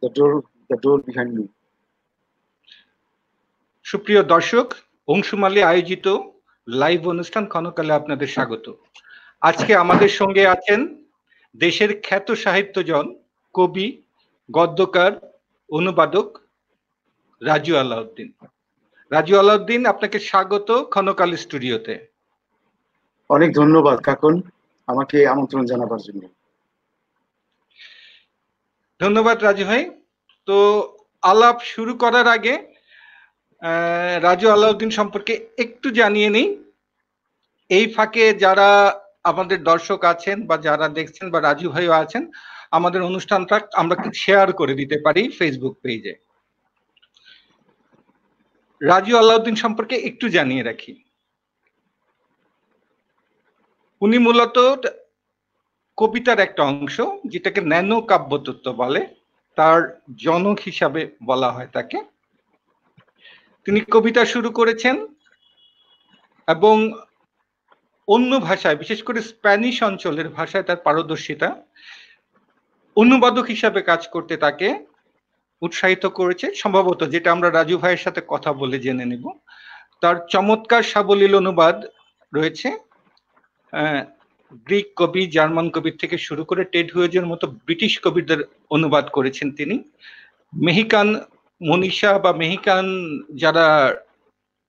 the door behind me. সুপ্রিয় দর্শক, অংশুমালী আয়োজিত লাইভ অনুষ্ঠান ক্ষণকালে আপনাদের স্বাগত। আজকে আমাদের সঙ্গে আছেন দেশের খ্যাত সাহিত্যজন, কবি, গদ্যকার, অনুবাদক রাজু আলাউদ্দিন। রাজু আলাউদ্দিন, আপনাকে স্বাগত ক্ষণকালী স্টুডিওতে। অনেক ধন্যবাদ কাকন, আমাকে আমন্ত্রণ জানাবার জন্য। ধন্যবাদ রাজু ভাই। তো আলাপ শুরু করার আগে রাজু আলাউদ্দিন সম্পর্কে একটু জানিয়ে নিই। এই ফাঁকে যারা আমাদের দর্শক আছেন বা যারা দেখছেন বা রাজু ভাইও আছেন, আমাদের অনুষ্ঠানটা আমরা শেয়ার করে দিতে পারি ফেসবুক পেজে। রাজু আলাউদ্দিন সম্পর্কে একটু জানিয়ে রাখি। উনি মূলত কবিতার একটা অংশ, যেটাকে ন্যানো কাব্যতত্ত্ব বলে, তার জনক হিসাবে বলা হয় তাকে। তিনি কবিতা শুরু করেছেন এবং অন্য ভাষায়, বিশেষ করে স্প্যানিশ অঞ্চলের ভাষায় তার পারদর্শিতা, অনুবাদক হিসাবে কাজ করতে তাকে উৎসাহিত করেছে। সম্ভবত, যেটা আমরা রাজু ভাইয়ের সাথে কথা বলে জেনে নেব, তার চমৎকার সাবলীল অনুবাদ রয়েছে। গ্রিক কবি, জার্মান কবির থেকে শুরু করে টেড হুয়েজের মতো ব্রিটিশ কবিদের অনুবাদ করেছেন তিনি। মেহিকান মনীষা বা মেহিকান যারা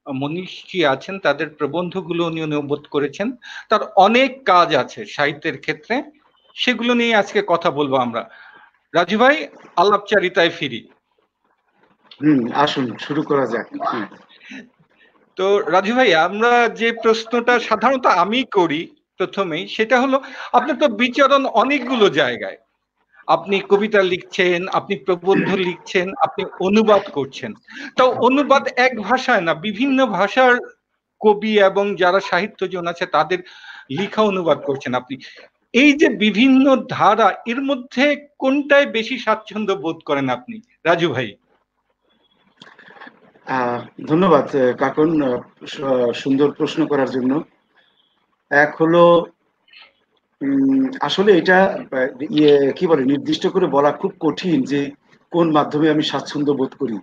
মনীষী আছেন তাদের প্রবন্ধগুলো উনি অনুবাদ করেছেন। তার অনেক কাজ আছে সাহিত্যের ক্ষেত্রে, সেগুলো নিয়ে আজকে কথা বলবো আমরা। রাজু ভাই, আলাপচারিতায় ফিরি। আসুন শুরু করা যাক। তো রাজু ভাই, আমরা যে প্রশ্নটা সাধারণত আমি করি প্রথমেই, সেটা হলো, আপনার তো বিচরণ অনেকগুলো জায়গায়। আপনি কবিতা লিখছেন, আপনি প্রবন্ধ লিখছেন, আপনি অনুবাদ করছেন। তো অনুবাদ এক ভাষায় না, বিভিন্ন ভাষার কবি এবং যারা সাহিত্যজন আছে তাদের লিখা অনুবাদ করছেন আপনি। এই যে বিভিন্ন ধারা, এর মধ্যে কোনটায় বেশি স্বাচ্ছন্দ্য বোধ করেন আপনি, রাজু ভাই? ধন্যবাদ কাকন, সুন্দর প্রশ্ন করার জন্য। এক হলো, আসলে এটা কি বলে, নির্দিষ্ট করে বলা খুব কঠিন যে কোন মাধ্যমে আমি স্বাচ্ছন্দ্য বোধ করি।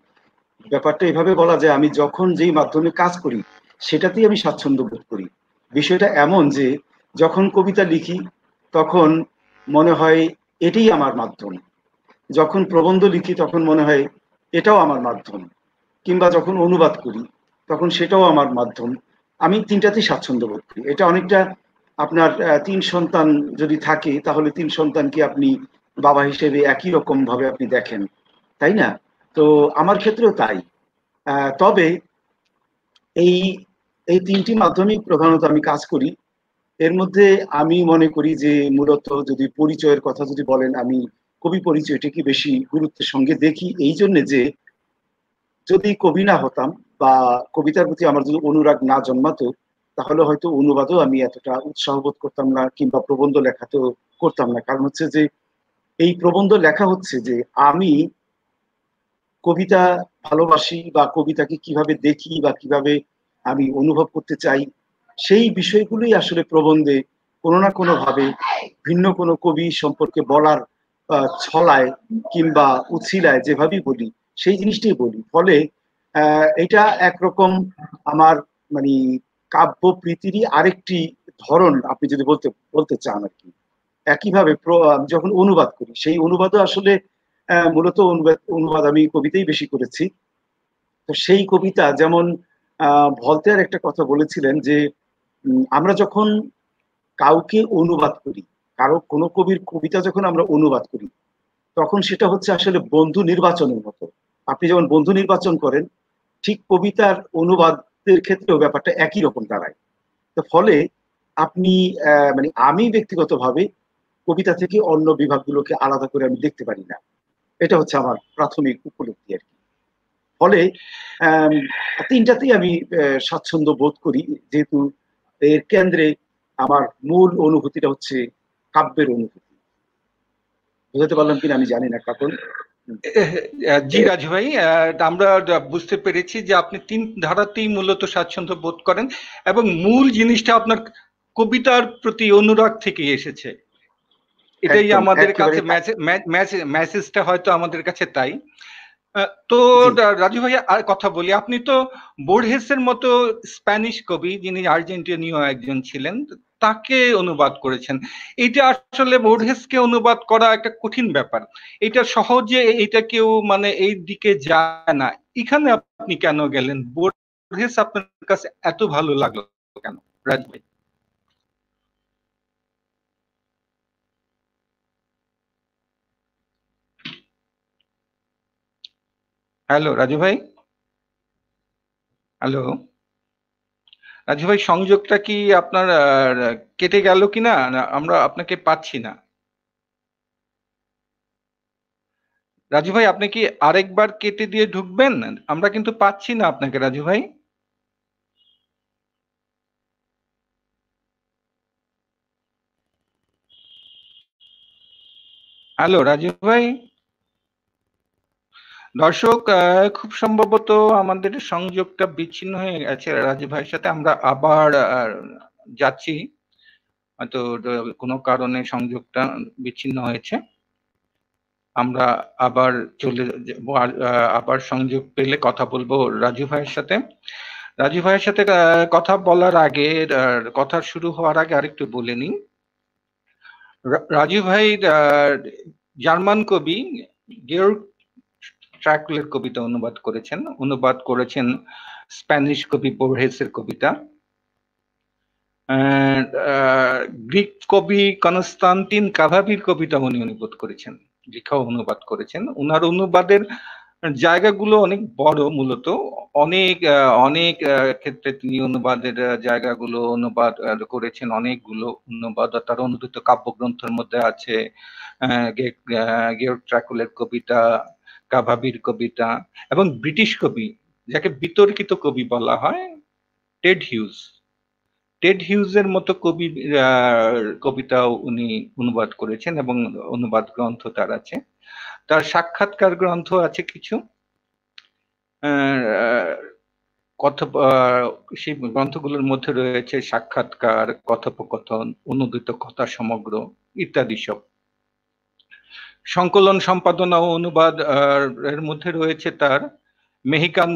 ব্যাপারটা এভাবে বলা যায়, আমি যখন যেই মাধ্যমে কাজ করি সেটাতেই আমি স্বাচ্ছন্দ্য বোধ করি। বিষয়টা এমন যে যখন কবিতা লিখি তখন মনে হয় এটাই আমার মাধ্যম, যখন প্রবন্ধ লিখি তখন মনে হয় এটাও আমার মাধ্যম, কিংবা যখন অনুবাদ করি তখন সেটাও আমার মাধ্যম। আমি তিনটাতেই স্বাচ্ছন্দ্য বোধ করি। এটা অনেকটা আপনার 3 সন্তান যদি থাকে তাহলে 3 সন্তানকে আপনি বাবা হিসেবে একই রকম ভাবে আপনি দেখেন, তাই না? তো আমার ক্ষেত্রেও তাই। তবে এই এই 3টি মাধ্যমেই প্রধানত আমি কাজ করি। এর মধ্যে আমি মনে করি যে মূলত যদি পরিচয়ের কথা যদি বলেন, আমি কবি পরিচয়টাকে বেশি গুরুত্বের সঙ্গে দেখি, এই জন্যে যে যদি কবি না হতাম বা কবিতার প্রতি আমার যদি অনুরাগ না জন্মাতো তাহলে হয়তো অনুবাদও আমি এতটা উৎসাহ বোধ করতাম না, কিংবা প্রবন্ধ লেখাতেও করতাম না। কারণ হচ্ছে যে এই প্রবন্ধ লেখা হচ্ছে যে আমি কবিতা ভালোবাসি বা কবিতাকে কিভাবে দেখি বা কিভাবে আমি অনুভব করতে চাই, সেই বিষয়গুলোই আসলে প্রবন্ধে কোনো না কোনো ভাবে ভিন্ন কোনো কবি সম্পর্কে বলার ছলায় কিংবা উছিলায় যেভাবেই বলি সেই জিনিসটাই বলি। ফলে এটা একরকম আমার মানে কাব্য প্রীতিরই আরেকটি ধরন আপনি যদি বলতে চান আর কি। একইভাবে যখন অনুবাদ করি সেই অনুবাদও আসলে মূলত অনুবাদ আমি কবিতাই বেশি করেছি। তো সেই কবিতা যেমন ভলতেয়ার একটা কথা বলেছিলেন যে আমরা যখন কাউকে অনুবাদ করি, কোনো কবির কবিতা যখন আমরা অনুবাদ করি তখন সেটা হচ্ছে আসলে বন্ধু নির্বাচনের মতো। আপনি যেমন বন্ধু নির্বাচন করেন, ঠিক কবিতার অনুবাদের ক্ষেত্রেও ব্যাপারটা একই রকম দাঁড়ায়। তো ফলে আপনি মানে আমি ব্যক্তিগতভাবে কবিতা থেকে অন্য বিভাগগুলোকে আলাদা করে আমি দেখতে পারি না। এটা হচ্ছে আমার প্রাথমিক উপলব্ধি আর কি। ফলে তিনটাতেই আমি স্বাচ্ছন্দ্য বোধ করি, যেহেতু এর কেন্দ্রে আমার মূল অনুভূতিটা হচ্ছে কাব্যের অনুভূতি। বুঝতে পারলাম কিনা আমি জানি না কাকন। জি রাজু ভাই, আমরা বুঝতে পেরেছি যে আপনি তিন ধারাতেই মূলত স্বাচ্ছন্দ্য বোধ করেন এবং মূল জিনিসটা আপনার কবিতার প্রতি অনুরাগ থেকে এসেছে। এটাই একদম আমাদের একেবারে কাছে মেসেজটা হয়তো আমাদের কাছে তাই। তো জি রাজু ভাইয়া আর কথা বলি, আপনি তো বোর্হেসের মতো স্প্যানিশ কবি, যিনি আর্জেন্টিনীয় একজন ছিলেন, তাকে অনুবাদ করেছেন। এটা আসলে জি বোর্হেসকে অনুবাদ করা একটা কঠিন ব্যাপার। এটা সহজে এটা কেউ মানে এই দিকে যায় না। এখানে আপনি কেন গেলেন? বোর্হেস আপনার কাছে এত ভালো লাগলো কেন, রাজু ভাই? হ্যালো রাজু ভাই, হ্যালো রাজু ভাই, সংযোগটা কি আপনার কেটে গেল কিনা? আমরা আপনাকে পাচ্ছি না। রাজু ভাই, আপনি কি আরেকবার কেটে দিয়ে ঢুকবেন? আমরা কিন্তু পাচ্ছি না আপনাকে রাজু ভাই। হ্যালো রাজু ভাই। দর্শক, খুব সম্ভবত আমাদের সংযোগটা বিচ্ছিন্ন হয়ে গেছে রাজু ভাইয়ের সাথে। আমরা আবার যাচ্ছি, হয়তো কোনো কারণে সংযোগটা বিচ্ছিন্ন হয়েছে। আমরা আবার চলে যাবো, আবার সংযোগ পেলে কথা বলবো রাজু ভাইয়ের সাথে। রাজু ভাইয়ের সাথে কথা বলার আগে, কথা শুরু হওয়ার আগে আরেকটু বলে নিই। রাজু ভাই জার্মান কবি গের্গ ট্র্যাকলের কবিতা অনুবাদ করেছেন স্প্যানিশ কবি বোর্হেসের কবিতা। গ্রিক কবি কনস্টান্টিন কাভাভির কবিতা উনি অনুবাদ করেছেন, লেখাও অনুবাদ করেছেন। উনার অনুবাদের জায়গাগুলো অনেক বড়, মূলত অনেক অনেক ক্ষেত্রে তিনি অনুবাদের জায়গাগুলো অনুবাদ করেছেন। অনেকগুলো অনুবাদ তার অনুদিত কাব্যগ্রন্থের মধ্যে আছে গের্গ ট্র্যাকুলের কবিতা, কাভাবির কবিতা, এবং ব্রিটিশ কবি যাকে বিতর্কিত কবি বলা হয়, টেড হিউজ, টেড হিউজের মতো কবিতাও উনি অনুবাদ করেছেন এবং অনুবাদ গ্রন্থ তার আছে। তার সাক্ষাৎকার গ্রন্থ আছে কিছু। সেই গ্রন্থগুলোর মধ্যে রয়েছে সাক্ষাৎকার, কথোপকথন, অনুদিত কথা সমগ্র ইত্যাদি সব। সংকলন, সম্পাদনা ও অনুবাদ এর মধ্যে রয়েছে তার মেহিকানো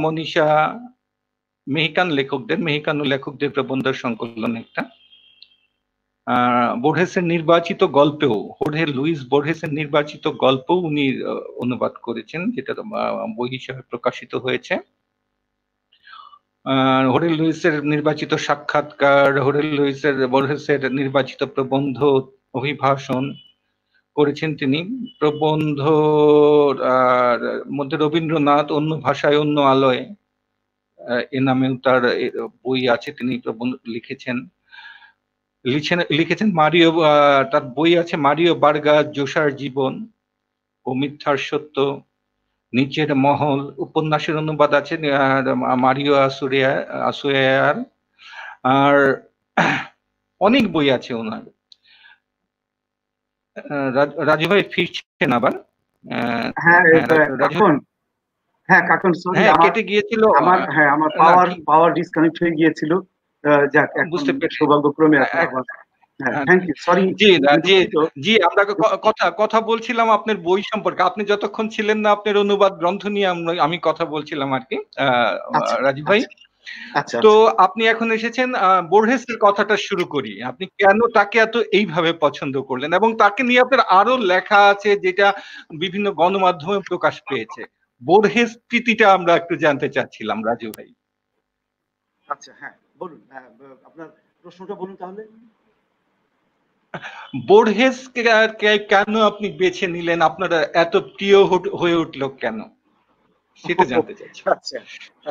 লেখকদের প্রবন্ধ সংকলন একটা। বোর্হেসের নির্বাচিত গল্পেও, হোর্হে লুইস বোর্হেসের নির্বাচিত গল্পও উনি অনুবাদ করেছেন, যেটা বই হিসেবে প্রকাশিত হয়েছে। হোর্হে লুইসের নির্বাচিত সাক্ষাৎকার, বোর্হেসের নির্বাচিত প্রবন্ধ, অভিভাষণ করেছেন তিনি। প্রবন্ধ মধ্যে রবীন্দ্রনাথ অন্য ভাষায় অন্য আলোয় এ নামেও তার বই আছে, তিনি প্রবন্ধ লিখেছেন মারিও, তার বই আছে মারিও বার্গাস জোসার জীবন ও মিথ্যার সত্য, নিচের মহল, উপন্যাসের অনুবাদ আছে মারিও আসুয়ার, আর অনেক বই আছে ওনার। রাজু ভাই ফিরছেন আবার? হ্যাঁ রাজু, কাকন, হ্যাঁ কাকন সরি, হ্যাঁ আমার কেটে গিয়েছিল। আমার হ্যাঁ আমার না পাওয়ার কি পাওয়ার ডিসকানেক্ট হয়ে গিয়েছিল। যাক এখন বুঝতে পেরেছি। সৌভাগ্যক্রমে এখন আবার, হ্যাঁ থ্যাংক ইউ, সরি, জি আমি জি দুঃখিত। জি, আমরা কথা বলছিলাম আপনার বই সম্পর্কে। আপনি যতক্ষণ ছিলেন না আপনার অনুবাদ গ্রন্থ নিয়ে আমি কথা বলছিলাম আর কি, আচ্ছা রাজু ভাই। আচ্ছা আচ্ছা তো আচ্ছা আপনি এখন এসেছেন, বোর্হেসের কথাটা শুরু করি। আপনি কেন তাকে এত এইভাবে পছন্দ করলেন, এবং তাকে নিয়ে আপনার আরো লেখা আছে যেটা বিভিন্ন গণমাধ্যমে প্রকাশ পেয়েছে। বোর্হেস প্রীতিটা আমরা একটু জানতে চাচ্ছিলাম রাজু ভাই। আচ্ছা, হ্যাঁ বলুন, আপনার প্রশ্নটা বলুন তাহলে। বোর্হেস কেন আপনি বেছে নিলেন, আপনার এত প্রিয় হয়ে উঠলো কেন, সেটা জানতে চাচ্ছি। আচ্ছা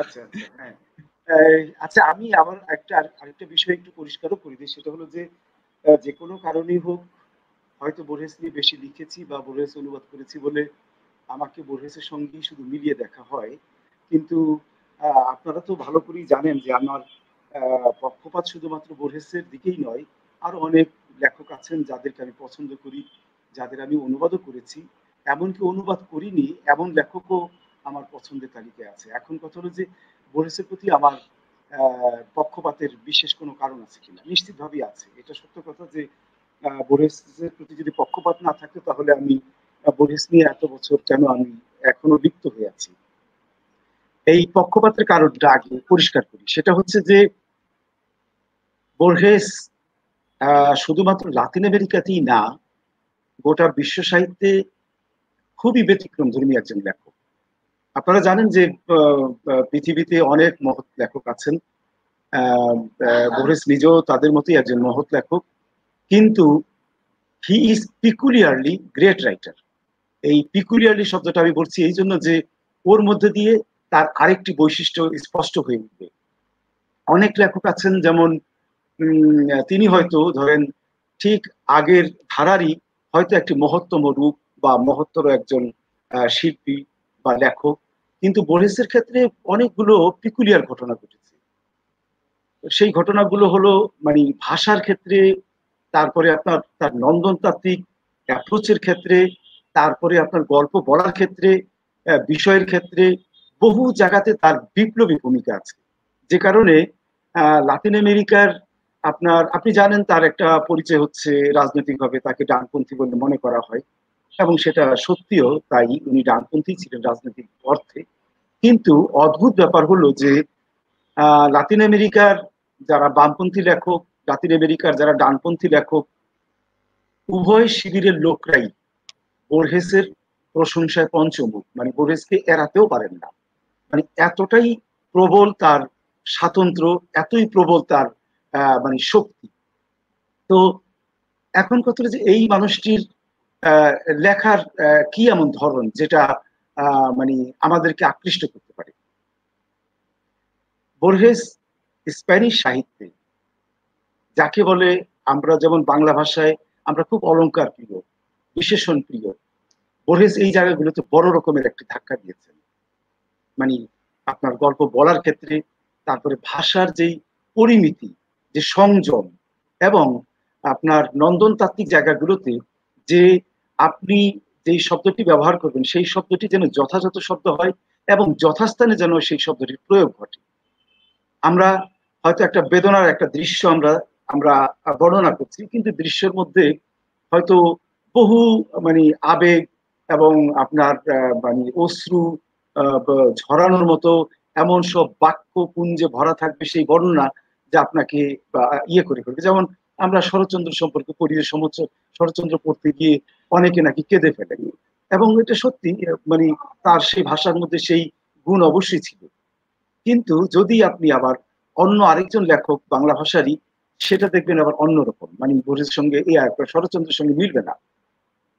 আচ্ছা আচ্ছা, হ্যাঁ আচ্ছা, আমি আবার আরেকটা বিষয় একটু পরিষ্কারও করে দিই, সেটা হলো যে যে কোনো কারণেই হোক, হয়তো বোর্হেস নিয়ে বেশি লিখেছি বা বোর্হেস অনুবাদ করেছি বলে আমাকে বোর্হেসের সঙ্গেই শুধু মিলিয়ে দেখা হয়। কিন্তু আপনারা তো ভালো করেই জানেন যে আমার পক্ষপাত শুধুমাত্র বোর্হেসের দিকেই নয়, আরো অনেক লেখক আছেন যাদেরকে আমি পছন্দ করি, যাদের আমি অনুবাদও করেছি। এমনকি অনুবাদ করিনি এমন লেখকও আমার পছন্দের তালিকায় আছে। এখন কথা হলো যে বোর্হেসের প্রতি আমার পক্ষপাতের বিশেষ কোনো কারণ আছে কিনা, নিশ্চিতভাবেই আছে। এটা সত্য কথা যে বোরহেসের প্রতি যদি পক্ষপাত না থাকতো তাহলে আমি বোরহেস নিয়ে এত বছর কেন আমি এখনো লিপ্ত হয়ে আছি। এই পক্ষপাতের কারণটা আগে পরিষ্কার করি, সেটা হচ্ছে যে বোরহেস শুধুমাত্র লাতিন আমেরিকাতেই না, গোটা বিশ্ব সাহিত্যে খুবই ব্যতিক্রম ধর্মী একজন লেখক। আপনারা জানেন যে পৃথিবীতে অনেক মহৎ লেখক আছেন, বোরহেস নিজেও তাদের মতোই একজন মহৎ লেখক, কিন্তু হি ইজ পিকুলিয়ারলি গ্রেট রাইটার। এই পিকুলিয়ারলি শব্দটা আমি বলছি এই জন্য যে ওর মধ্যে দিয়ে তার আরেকটি বৈশিষ্ট্য স্পষ্ট হয়ে উঠবে। অনেক লেখক আছেন যেমন তিনি হয়তো ধরেন ঠিক আগের ধারারই হয়তো একটি মহত্তম রূপ বা মহত্তর একজন শিল্পী বা লেখক, কিন্তু বোরহেসের ক্ষেত্রে অনেকগুলো পিকুলিয়ার ঘটনা ঘটেছে। সেই ঘটনাগুলো হলো মানে ভাষার ক্ষেত্রে, তারপরে আপনার তার নন্দনতাত্ত্বিক অ্যাপ্রোচের ক্ষেত্রে, তারপরে আপনার গল্প বলার ক্ষেত্রে, বিষয়ের ক্ষেত্রে বহু জায়গাতে তার বিপ্লবী ভূমিকা আছে। যে কারণে লাতিন আমেরিকার আপনি জানেন তার একটা পরিচয় হচ্ছে রাজনৈতিকভাবে তাকে ডানপন্থী বলে মনে করা হয়, এবং সেটা সত্যিও তাই, উনি ডানপন্থী ছিলেন রাজনৈতিক অর্থে। কিন্তু অদ্ভুত ব্যাপার হলো যে লাতিন আমেরিকার যারা বামপন্থী লেখক, লাতিন আমেরিকার যারা ডানপন্থী লেখক, উভয় শিবিরের লোকরাই বোরহেসের প্রশংসায় পঞ্চমুখ, মানে বোরহেসকে এড়াতেও পারেন না। মানে এতটাই প্রবল তার স্বাতন্ত্র্য, এতই প্রবল তার মানে শক্তি। তো এখন কথা হলো যে এই মানুষটির লেখার কি এমন ধরন যেটা মানে আমাদেরকে আকৃষ্ট করতে পারে। বোরহেস স্প্যানিশ সাহিত্যে যাকে বলে, আমরা যেমন বাংলা ভাষায় আমরা খুব অলংকার প্রিয়, বিশেষণ প্রিয়, বোরহেস এই জায়গাগুলোতে বড় রকমের একটি ধাক্কা দিয়েছেন। মানে আপনার গল্প বলার ক্ষেত্রে, তারপরে ভাষার যেই পরিমিতি, যে সংযম, এবং আপনার নন্দনতাত্ত্বিক জায়গাগুলোতে যে আপনি যেই শব্দটি ব্যবহার করবেন সেই শব্দটি যেন যথাযথ শব্দ হয় এবং যথাস্থানে যেন সেই শব্দটির প্রয়োগ ঘটে। আমরা হয়তো একটা বেদনার একটা দৃশ্য আমরা আমরা বর্ণনা করছি, কিন্তু দৃশ্যের মধ্যে হয়তো বহু মানে আবেগ এবং আপনার মানে অশ্রু ঝরানোর মতো এমন সব বাক্য পুঞ্জে ভরা থাকবে সেই বর্ণনা, যে আপনাকে ইয়ে করে করবে। যেমন আমরা শরৎচন্দ্র সম্পর্কে পড়ি, শরৎচন্দ্র পড়তে গিয়ে অনেকে নাকি কেঁদে ফেলে, এবং এটা সত্যি, মানে তার সেই ভাষার মধ্যে সেই গুণ অবশ্যই ছিল। কিন্তু যদি আপনি আবার অন্য আরেকজন লেখক বাংলা ভাষারই, সেটা দেখবেন আবার অন্যরকম, মানে বোরহেসের সঙ্গে শরৎচন্দ্রের সঙ্গে মিলবে না।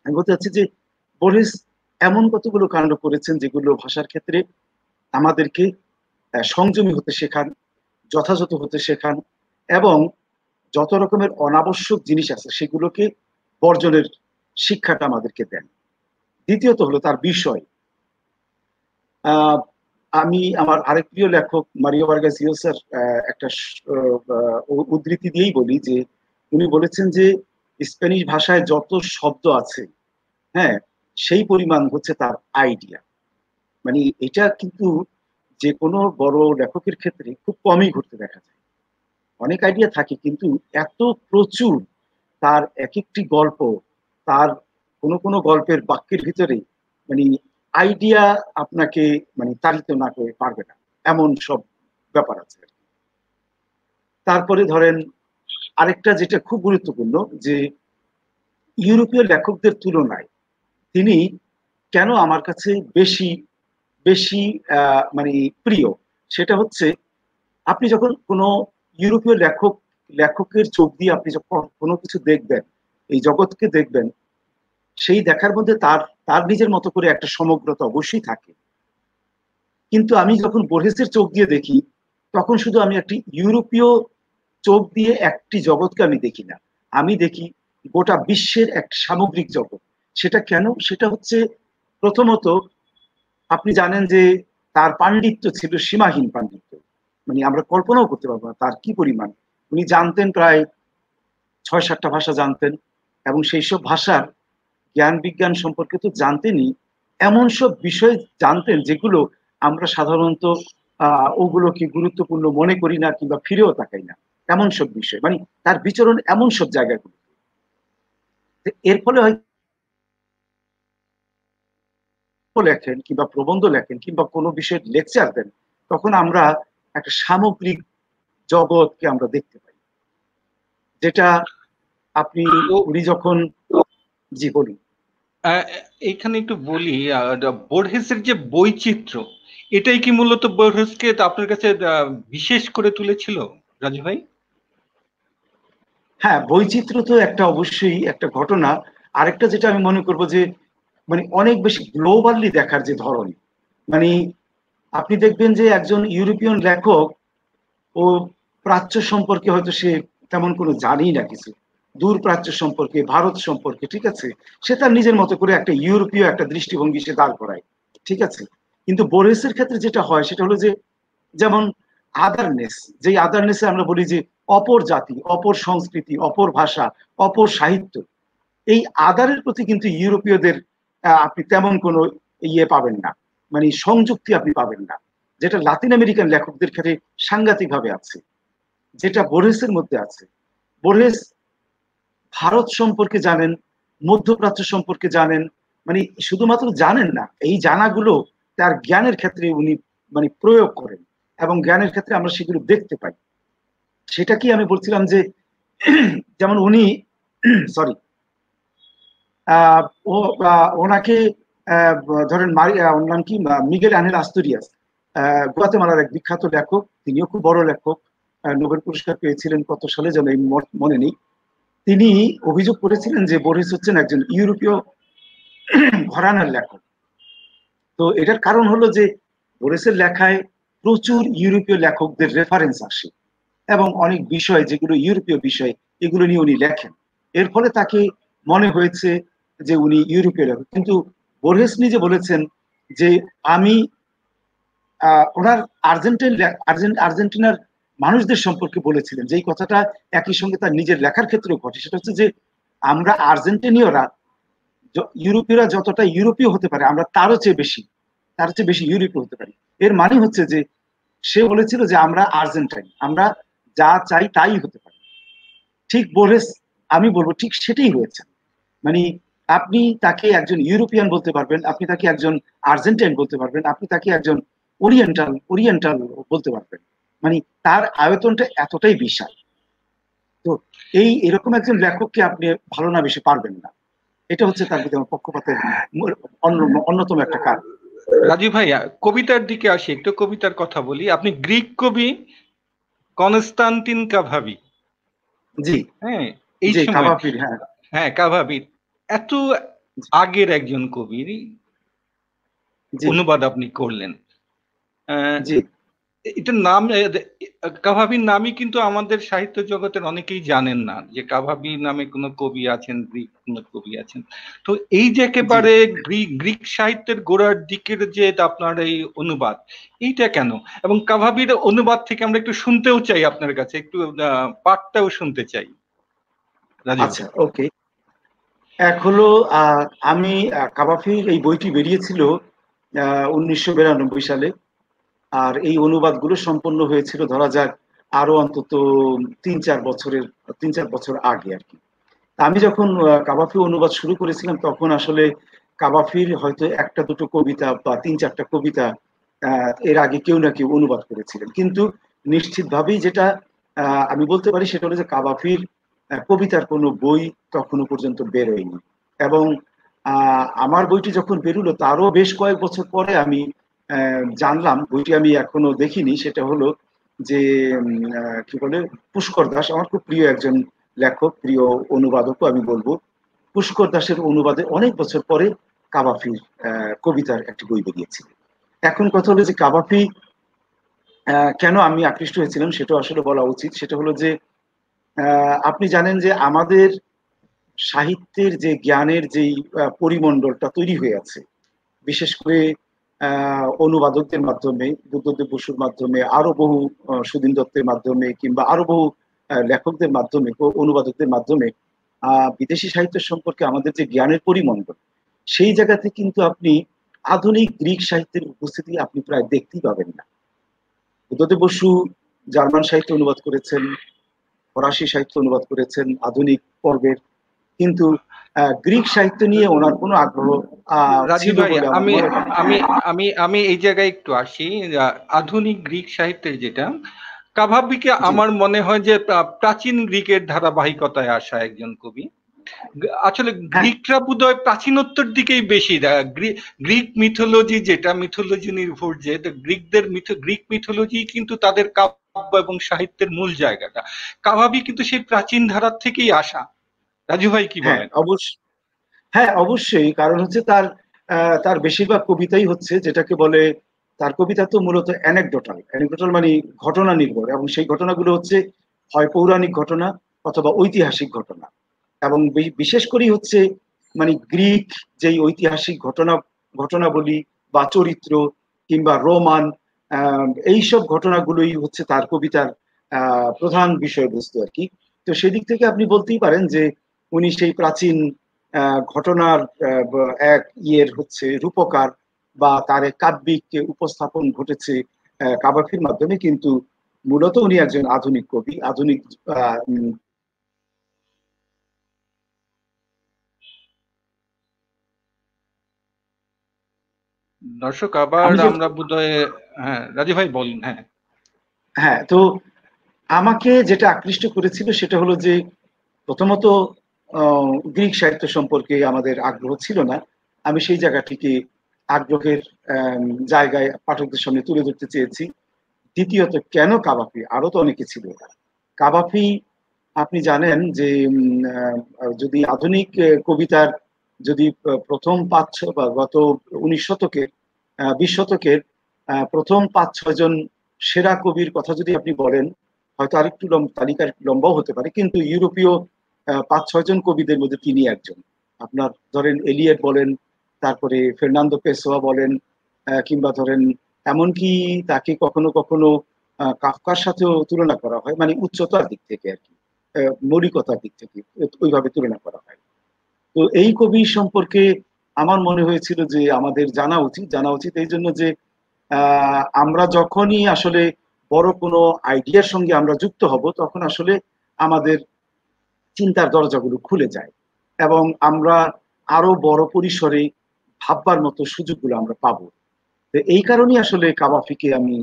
আমি বলতে চাচ্ছি যে বোরহেস এমন কতগুলো কাণ্ড করেছেন যেগুলো ভাষার ক্ষেত্রে আমাদেরকে সংযমী হতে শেখান, যথাযথ হতে শেখান, এবং যত রকমের অনাবশ্যক জিনিস আছে সেগুলোকে বর্জনের শিক্ষাটা আমাদেরকে দেন। দ্বিতীয়ত হলো তার বিষয়। আমি আমার আরেক প্রিয় লেখক মারিও ভার্গাস ইয়োসার একটা উদ্ধৃতি দিয়েই বলি যে উনি বলেছেন যে স্প্যানিশ ভাষায় যত শব্দ আছে, হ্যাঁ, সেই পরিমাণ হচ্ছে তার আইডিয়া। মানে এটা কিন্তু যে কোনো বড় লেখকের ক্ষেত্রে খুব কমই ঘটতে দেখা যায়। অনেক আইডিয়া থাকে কিন্তু এত প্রচুর তার এক একটি গল্প, তার কোনো কোনো গল্পের বাক্যের ভিতরে মানে আইডিয়া আপনাকে মানে তাড়িত না করে পারবে না, এমন সব ব্যাপার আছে। তারপরে ধরেন আরেকটা যেটা খুব গুরুত্বপূর্ণ, যে ইউরোপীয় লেখকদের তুলনায় তিনি কেন আমার কাছে বেশি বেশি মানে প্রিয়, সেটা হচ্ছে আপনি যখন কোনো ইউরোপীয় লেখকের চোখ দিয়ে আপনি যখন কোনো কিছু দেখবেন, এই জগৎকে দেখবেন, সেই দেখার মধ্যে তার তার নিজের মতো করে একটা সমগ্রতা অবশ্যই থাকে। কিন্তু আমি যখন বোরহেসের চোখ দিয়ে দেখি, তখন শুধু আমি একটি ইউরোপীয় চোখ দিয়ে একটি জগৎকে আমি দেখি না, আমি দেখি গোটা বিশ্বের এক সামগ্রিক জগৎ। সেটা কেন? সেটা হচ্ছে প্রথমত আপনি জানেন যে তার পাণ্ডিত্য ছিল সীমাহীন পাণ্ডিত্য, মানে আমরা কল্পনাও করতে পারবো না তার কি পরিমাণ। উনি জানতেন প্রায় 6-7টা ভাষা জানতেন, এবং সেই সব ভাষার জ্ঞান বিজ্ঞান সম্পর্কে তো জানতেনই, এমন সব বিষয় জানতেন যেগুলো আমরা সাধারণত ওগুলোকে গুরুত্বপূর্ণ মনে করি না কিংবা ফিরেও তাকাই না, এমন সব বিষয়, মানে তার বিচরণ এমন সব জায়গাগুলো। এর ফলে হয়তো লেখেন কিংবা প্রবন্ধ লেখেন কিংবা কোনো বিষয়ের লেকচার দেন, তখন আমরা একটা সামগ্রিক জগৎকে আমরা দেখতে পাই, যেটা আপনি তো উনি যখন, জি বলুন। এইখানে একটু বলি, বোর্হেসের যে বৈচিত্র্য, এটাই কি মূলত বোর্হেসকে আপনার কাছে বিশেষ করে তুলেছিল রাজু ভাই? হ্যাঁ, বৈচিত্র্য তো একটা অবশ্যই একটা ঘটনা। আরেকটা যেটা আমি মনে করবো যে মানে অনেক বেশি গ্লোবালি দেখার যে ধরন, মানে আপনি দেখবেন যে একজন ইউরোপিয়ান লেখক ও প্রাচ্য সম্পর্কে হয়তো সে তেমন কোনো জানেই না কিছু, দূর প্রাচ্য সম্পর্কে, ভারত সম্পর্কে, ঠিক আছে, সে তার নিজের মতো করে একটা ইউরোপীয় একটা দৃষ্টিভঙ্গি সে দাঁড় করায়, ঠিক আছে। কিন্তু বোরেসের ক্ষেত্রে যেটা হয় সেটা হলো যে, যেমন আদারনেস, যেই আদারনেসে আমরা বলি যে অপর জাতি, অপর সংস্কৃতি, অপর ভাষা, অপর সাহিত্য, এই আদারের প্রতি কিন্তু ইউরোপীয়দের আপনি তেমন কোনো ইয়ে পাবেন না, মানে সংযুক্তি আপনি পাবেন না, যেটা লাতিন আমেরিকান লেখকদের ক্ষেত্রে সাংঘাতিক ভাবে আছে, যেটা বোরেসের মধ্যে আছে। বোরেস ভারত সম্পর্কে জানেন, মধ্যপ্রাচ্য সম্পর্কে জানেন, মানে শুধুমাত্র জানেন না, এই জানাগুলো তার জ্ঞানের ক্ষেত্রে উনি মানে প্রয়োগ করেন, এবং জ্ঞানের ক্ষেত্রে আমরা সেগুলো দেখতে পাই। সেটা কি আমি বলছিলাম যে যেমন উনি সরি আহ, ও ওনাকে ধরেন ওর নাম কি, মিগেল আনেল আস্তুরিয়াস, গুয়াতেমালার এক বিখ্যাত লেখক, তিনিও খুব বড় লেখক, নোবেল পুরস্কার পেয়েছিলেন কত সালে যেন এই মনে নেই। তিনি অভিযোগ করেছিলেন যে বোরিস হচ্ছেন একজন ইউরোপীয় ঘরানার লেখক। তো এটার কারণ হলো যে বোরিসের লেখায় প্রচুর ইউরোপীয় লেখকদের রেফারেন্স আসে, এবং অনেক বিষয় যেগুলো ইউরোপীয় বিষয় এগুলো নিয়ে উনি লেখেন। এর ফলে তাকে মনে হয়েছে যে উনি ইউরোপীয় লেখক। কিন্তু বোর্হেস নিজে বলেছেন যে আমি ওনার আর্জেন্টিনার মানুষদের সম্পর্কে বলেছিলেন, যে এই কথাটা একই সঙ্গে তার নিজের লেখার ক্ষেত্রেও ঘটে, সেটা হচ্ছে যে আমরা আর্জেন্টিনীয়রা, ইউরোপীয়রা যতটা ইউরোপীয় হতে পারে আমরা তার চেয়ে বেশি ইউরোপীয় হতে পারি। এর মানে হচ্ছে যে সে বলেছিল যে আমরা আর্জেন্টাইন, আমরা যা চাই তাই হতে পারি। ঠিক বোরেস, আমি বলবো ঠিক সেটাই হয়েছে। মানে আপনি তাকে একজন ইউরোপিয়ান বলতে পারবেন, আপনি তাকে একজন আর্জেন্টাইন বলতে পারবেন, আপনি তাকে একজন ওরিয়েন্টাল বলতে পারবেন, মানে তার আয়তনটা এতটাই বিশাল। তো এরকম একজন লেখককে আপনি ভালো না বেশি পারবেন না, এটা হচ্ছে তার প্রতি আমার পক্ষপাতের অন্যতম একটা কারণ। রাজু ভাইয়া, কবিতার দিকে আসি, একটু কবিতার কথা বলি। আপনি গ্রিক কবি কনস্টান্টিন কাভাবি, জি, হ্যাঁ, এই জি সময়, কাভাফির, হ্যাঁ, হ্যাঁ কাভাবির এত আগের একজন কবির জি, অনুবাদ আপনি করলেন। জি, এটার নাম, কাভাবির নামই কিন্তু আমাদের সাহিত্য জগতের অনেকেই জানেন না যে কাভাবি নামে কোনো কবি আছেন, গ্রিক কোনো কবি আছেন। তো এই যে জি। একেবারে গ্রিক সাহিত্যের গোড়ার দিকের যে আপনার এই অনুবাদ, এইটা কেন? এবং কাভাবির অনুবাদ থেকে আমরা একটু শুনতেও চাই, আপনার কাছে একটু পাঠটাও শুনতে চাই রাজীব আচ্ছা, ভাই। ওকে। এক হলো আমি কাবাফির এই বইটি বেরিয়েছিল 1992 সালে, আর এই অনুবাদগুলো সম্পন্ন হয়েছিল ধরা যাক আরো অন্তত 3-4 বছর আগে আর কি। আমি যখন কাবাফি অনুবাদ শুরু করেছিলাম তখন আসলে কাবাফির হয়তো একটা দুটো কবিতা বা 3-4টা কবিতা এর আগে কেউ না কেউ অনুবাদ করেছিলেন, কিন্তু নিশ্চিতভাবেই যেটা আমি বলতে পারি সেটা হলো যে কাবাফির কবিতার কোনো বই তখনো পর্যন্ত বেরোয়নি। এবং আমার বইটি যখন বেরোলো তারও বেশ কয়েক বছর পরে আমি জানলাম, বইটি আমি এখনো দেখিনি, সেটা হলো যে কি বলে, পুষ্কর দাস আমার খুব প্রিয় একজন লেখক, প্রিয় অনুবাদকও আমি বলবো, পুষ্কর দাসের অনুবাদে অনেক বছর পরে কাবাফির কবিতার একটি বই বেরিয়েছিল। এখন কথা হলো যে কাবাফি কেন আমি আকৃষ্ট হয়েছিলাম সেটা আসলে বলা উচিত। সেটা হলো যে আপনি জানেন যে আমাদের সাহিত্যের যে জ্ঞানের যেই পরিমণ্ডলটা তৈরি হয়ে আছে, বিশেষ করে অনুবাদকদের মাধ্যমে, বুদ্ধদেব বসুর মাধ্যমে, আরো বহু সুধীন দত্তের মাধ্যমে, কিংবা আরো বহু লেখকদের মাধ্যমে, অনুবাদকদের মাধ্যমে বিদেশি সাহিত্য সম্পর্কে আমাদের যে জ্ঞানের পরিমণ্ডল, সেই জায়গাতে কিন্তু আপনি আধুনিক গ্রিক সাহিত্যের উপস্থিতি আপনি প্রায় দেখতেই পাবেন না। বুদ্ধদেব বসু জার্মান সাহিত্য অনুবাদ করেছেন, ফরাসি সাহিত্য অনুবাদ করেছেন আধুনিক পর্বের, কিন্তু গ্রিক সাহিত্য নিয়ে ওনার কোনো আগ্রহ রাজীব ছিল ভাই, বলে আমার আমি মনে হয় না। আমি আমি আমি এই জায়গায় একটু আসি। আধুনিক গ্রিক সাহিত্যের যেটা কাভাবিকে জি, আমার মনে হয় যে প্রাচীন গ্রিকের ধারাবাহিকতায় আসা একজন কবি। আসলে হ্যাঁ, গ্রিকরা বোধহয় প্রাচীনত্বের দিকেই বেশি গ্রিক মিথোলজি, যেটা মিথোলজি নির্ভর, যে গ্রিকদের গ্রিক মিথোলজি কিন্তু তাদের কাব্য এবং সাহিত্যের মূল জায়গাটা। কাভাবি কিন্তু সেই প্রাচীন ধারার থেকেই আসা। রাজু ভাই কি হ্যাঁ বলেন? অবশ্যই, হ্যাঁ অবশ্যই, কারণ হচ্ছে তার তার বেশিরভাগ কবিতাই হচ্ছে যেটাকে বলে, তার কবিতা তো মূলত অ্যানেকডোটাল, অ্যানেকডোটাল মানে ঘটনা নির্ভর, এবং সেই ঘটনাগুলো হচ্ছে হয় পৌরাণিক ঘটনা অথবা ঐতিহাসিক ঘটনা। এবং বিশেষ করেই হচ্ছে মানে গ্রিক যেই ঐতিহাসিক ঘটনাবলী বা চরিত্র কিংবা রোমান, এইসব ঘটনাগুলোই হচ্ছে তার কবিতার প্রধান বিষয়বস্তু আর কি। তো সেদিক থেকে আপনি বলতেই পারেন যে উনি সেই প্রাচীন ঘটনার এক ইয়ের হচ্ছে রূপকার, বা তার এক কাব্যিক উপস্থাপন ঘটেছে কাবাফির মাধ্যমে। কিন্তু মূলত উনি একজন আধুনিক কবি, আধুনিক আহ, উম, দর্শক, আবার আমি যে, আমরা বোধহয়, হ্যাঁ রাজু ভাই বলুন। হ্যাঁ, হ্যাঁ তো আমাকে যেটা আকৃষ্ট করেছিল সেটা হলো যে প্রথমত গ্রিক সাহিত্য সম্পর্কে আমাদের আগ্রহ ছিল না। আমি সেই জায়গাটিকে আগ্রহের জায়গায় পাঠকদের সামনে তুলে ধরতে চেয়েছি। দ্বিতীয়ত কেন কাবাফি, আরো তো অনেকে ছিল। কাবাফি, আপনি জানেন যে যদি আধুনিক কবিতার যদি প্রথম 5-6 বা গত 19 শতকের 20 শতকের প্রথম 5-6 জন সেরা কবির কথা যদি আপনি বলেন, হয়তো আরেকটু তালিকা একটু লম্বাও হতে পারে, কিন্তু ইউরোপীয় 5-6 জন কবিদের মধ্যে তিনি একজন। আপনার ধরেন এলিয়েট বলেন, তারপরে ফের্নান্দো পেসোয়া বলেন, কিংবা ধরেন এমনকি তাকে কখনো কখনো কাফকার সাথেও তুলনা করা হয়, মানে উচ্চতার দিক থেকে আর কি, মৌলিকতার দিক থেকে ওইভাবে তুলনা করা হয়। তো এই কবি সম্পর্কে আমার মনে হয়েছিল যে আমাদের জানা উচিত এই জন্য যে আমরা যখনই আসলে বড় কোনো আইডিয়ার সঙ্গে আমরা যুক্ত হব, তখন আসলে আমাদের চিন্তার দরজাগুলো খুলে যায়, এবং আমরা আরো বড় পরিসরে ভাববার মতো সুযোগগুলো আমরা পাবো। তো এই কারণেই আসলে কাবাফিকে আমি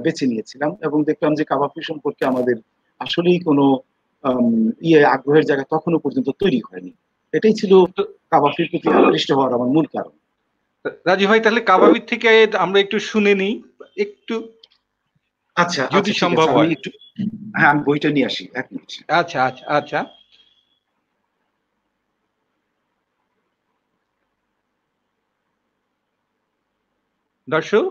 বেছে নিয়েছিলাম, এবং দেখলাম যে কাবাফি সম্পর্কে আমাদের আসলেই কোনো আগ্রহের জায়গা তখনো পর্যন্ত তৈরি হয়নি। এটাই ছিল তো কাবাফির প্রতি আকৃষ্ট হওয়ার আমার মূল কারণ। রাজু ভাই, তাহলে কাভাবির থেকে আমরা একটু শুনে নিই, একটু, আচ্ছা যদি আচ্ছা, ঠিক সম্ভব আছে, আমি হয়। একটু, হ্যাঁ আমি বইটা নিয়ে আসি, 1 মিনিট। আচ্ছা আচ্ছা আচ্ছা। দর্শক,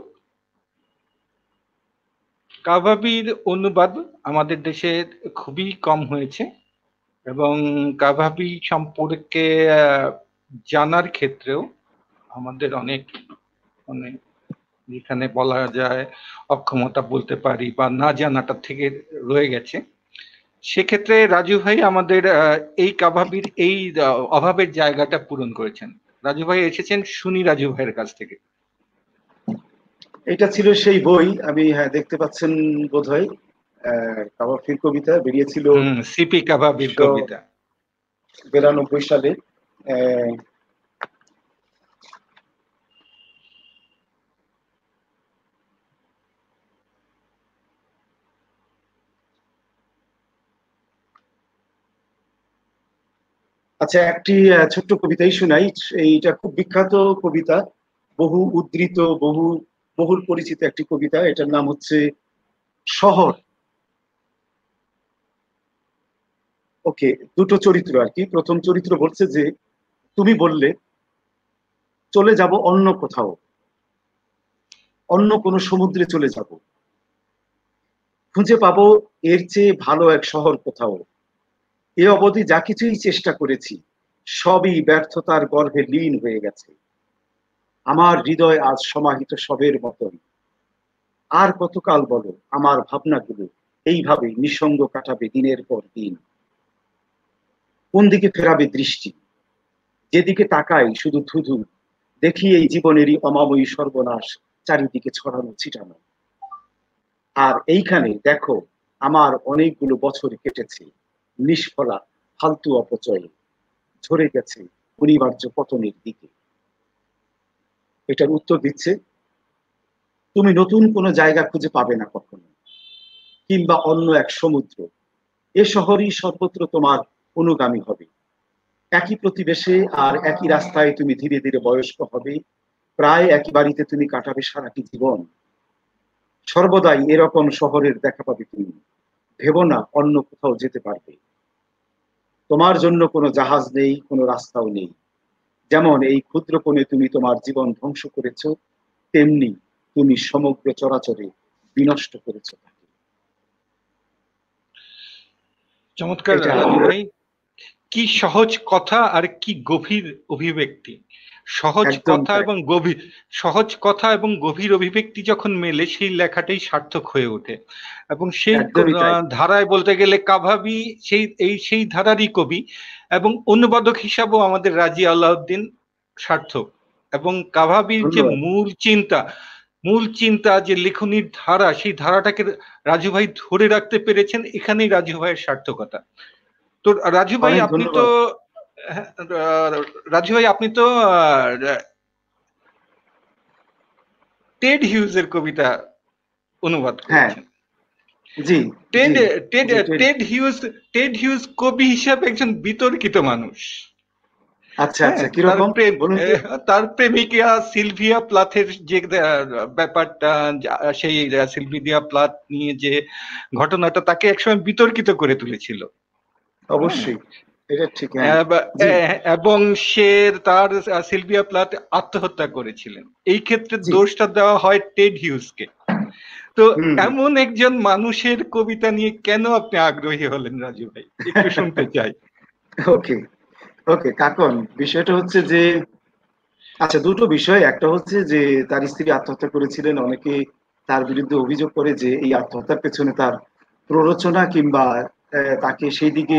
কাভাবির অনুবাদ আমাদের দেশে খুবই কম হয়েছে, এবং কাভাবি সম্পর্কে জানার ক্ষেত্রেও আমাদের অনেক, মানে যেখানে বলা যায় অক্ষমতা বলতে পারি, বা না জানাটা থেকে রয়ে গেছে। সেক্ষেত্রে রাজু ভাই আমাদের এই কাভাবির এই অভাবের জায়গাটা পূরণ করেছেন। রাজু ভাই এসেছেন, শুনি রাজু ভাইয়ের কাছ থেকে। এটা ছিল সেই বই, আমি, হ্যাঁ দেখতে পাচ্ছেন বোধহয়, কাবাফির কবিতা বেরিয়েছিল সিপি কাভাবির কবিতা। 1992 সালে। আহ, আচ্ছা, একটি ছোট্ট কবিতাই শোনাই। এইটা খুব বিখ্যাত কবিতা, বহু উদ্ধৃত, বহুল পরিচিত একটি কবিতা। এটার নাম হচ্ছে শহর। ওকে, দুটো চরিত্র আর কি। প্রথম চরিত্র বলছে যে তুমি বললে চলে যাব অন্য কোথাও, অন্য কোনো সমুদ্রে চলে যাব, খুঁজে পাবো এর চেয়ে ভালো এক শহর কোথাও। এ অবধি যা কিছুই চেষ্টা করেছি সবই ব্যর্থতার গর্ভে লীন হয়ে গেছে। আমার হৃদয় আজ সমাহিত সবের মতন। আর কতকাল বলো আমার ভাবনাগুলো এইভাবে নিঃসঙ্গ কাটাবে দিনের পর দিন। কোন দিকে ফেরাবে দৃষ্টি, যেদিকে তাকাই শুধু ধুধু, দেখি এই জীবনেরই অমাময়ী সর্বনাশ চারিদিকে ছড়ানো ছিটানো। আর এইখানে দেখো আমার অনেকগুলো বছর কেটেছে নিষ্ফলা ফালতু অপচয়ে, ঝরে গেছে অনিবার্য পতনের দিকে। এটার উত্তর দিচ্ছে, তুমি নতুন কোনো জায়গা খুঁজে পাবে না কখনো, কিংবা অন্য এক সমুদ্র। এ শহরই সর্বত্র তোমার অনুগামী হবে। একই প্রতিবেশে আর একই রাস্তায় তুমি ধীরে ধীরে বয়স্ক হবে। প্রায় একই বাড়িতে তুমি কাটাবে সারাটি জীবন। সর্বদাই এরকম শহরের দেখা পাবে তুমি। ভেবো না অন্য কোথাও যেতে পারবে। তোমার জন্য কোনো জাহাজ নেই, কোনো রাস্তাও নেই। যেমন এই ক্ষুদ্র কোণে তুমি তোমার জীবন ধ্বংস করেছো, তেমনি তুমি সমগ্র চরাচরে বিনষ্ট করেছো তাকে। চমৎকার এটা রাজু ভাই, কি সহজ কথা আর কি গভীর অভিব্যক্তি। সহজ একদম কথা এবং গভীর, সহজ কথা এবং গভীর অভিব্যক্তি যখন মেলে সেই লেখাটাই সার্থক হয়ে ওঠে। এবং সেই একদমই তাই। ধারায় বলতে গেলে কাভাবি সেই ধারারই কবি, এবং অনুবাদক হিসাবেও আমাদের রাজি আলাউদ্দিন সার্থক। এবং কাভাবির যে ধন্যবাদ। মূল চিন্তা যে লেখনির ধারা, সেই ধারাটাকে রাজু ভাই ধরে রাখতে পেরেছেন, এখানেই রাজু ভাইয়ের সার্থকতা। তো রাজু ভাই অনেক আপনি তো ধন্যবাদ। রাজু ভাই আপনি তো টেড হিউজের কবিতা অনুবাদ হ্যাঁ, করেছেন। জি টেড জি টেড জি টেড হিউজ কবি হিসাবে একজন বিতর্কিত মানুষ। আচ্ছা হ্যাঁ, আচ্ছা, কিরকম বলুন তো। তার প্রেমিকা সিলভিয়া প্লাথের যে ব্যাপারটা, সেই সিলভিয়া প্লাথ নিয়ে যে ঘটনাটা তাকে একসময় বিতর্কিত করে তুলেছিল। অবশ্যই, এটা ঠিক। হ্যাঁ, জি এবং সে তার সিলভিয়া প্লাথ আত্মহত্যা করেছিলেন। এই ক্ষেত্রে জি। দোষটা দেওয়া হয় টেড হিউজকে। তো হুম হুম। এমন একজন মানুষের কবিতা নিয়ে কেন আপনি আগ্রহী হলেন রাজু ভাই, একটু শুনতে চাই। ওকে ওকে কাকন, বিষয়টা হচ্ছে যে, আচ্ছা দুটো বিষয়। একটা হচ্ছে যে তার স্ত্রী আত্মহত্যা করেছিলেন। অনেকে তার বিরুদ্ধে অভিযোগ করে যে এই আত্মহত্যার পেছনে তার প্ররোচনা কিংবা তাকে সেই দিকে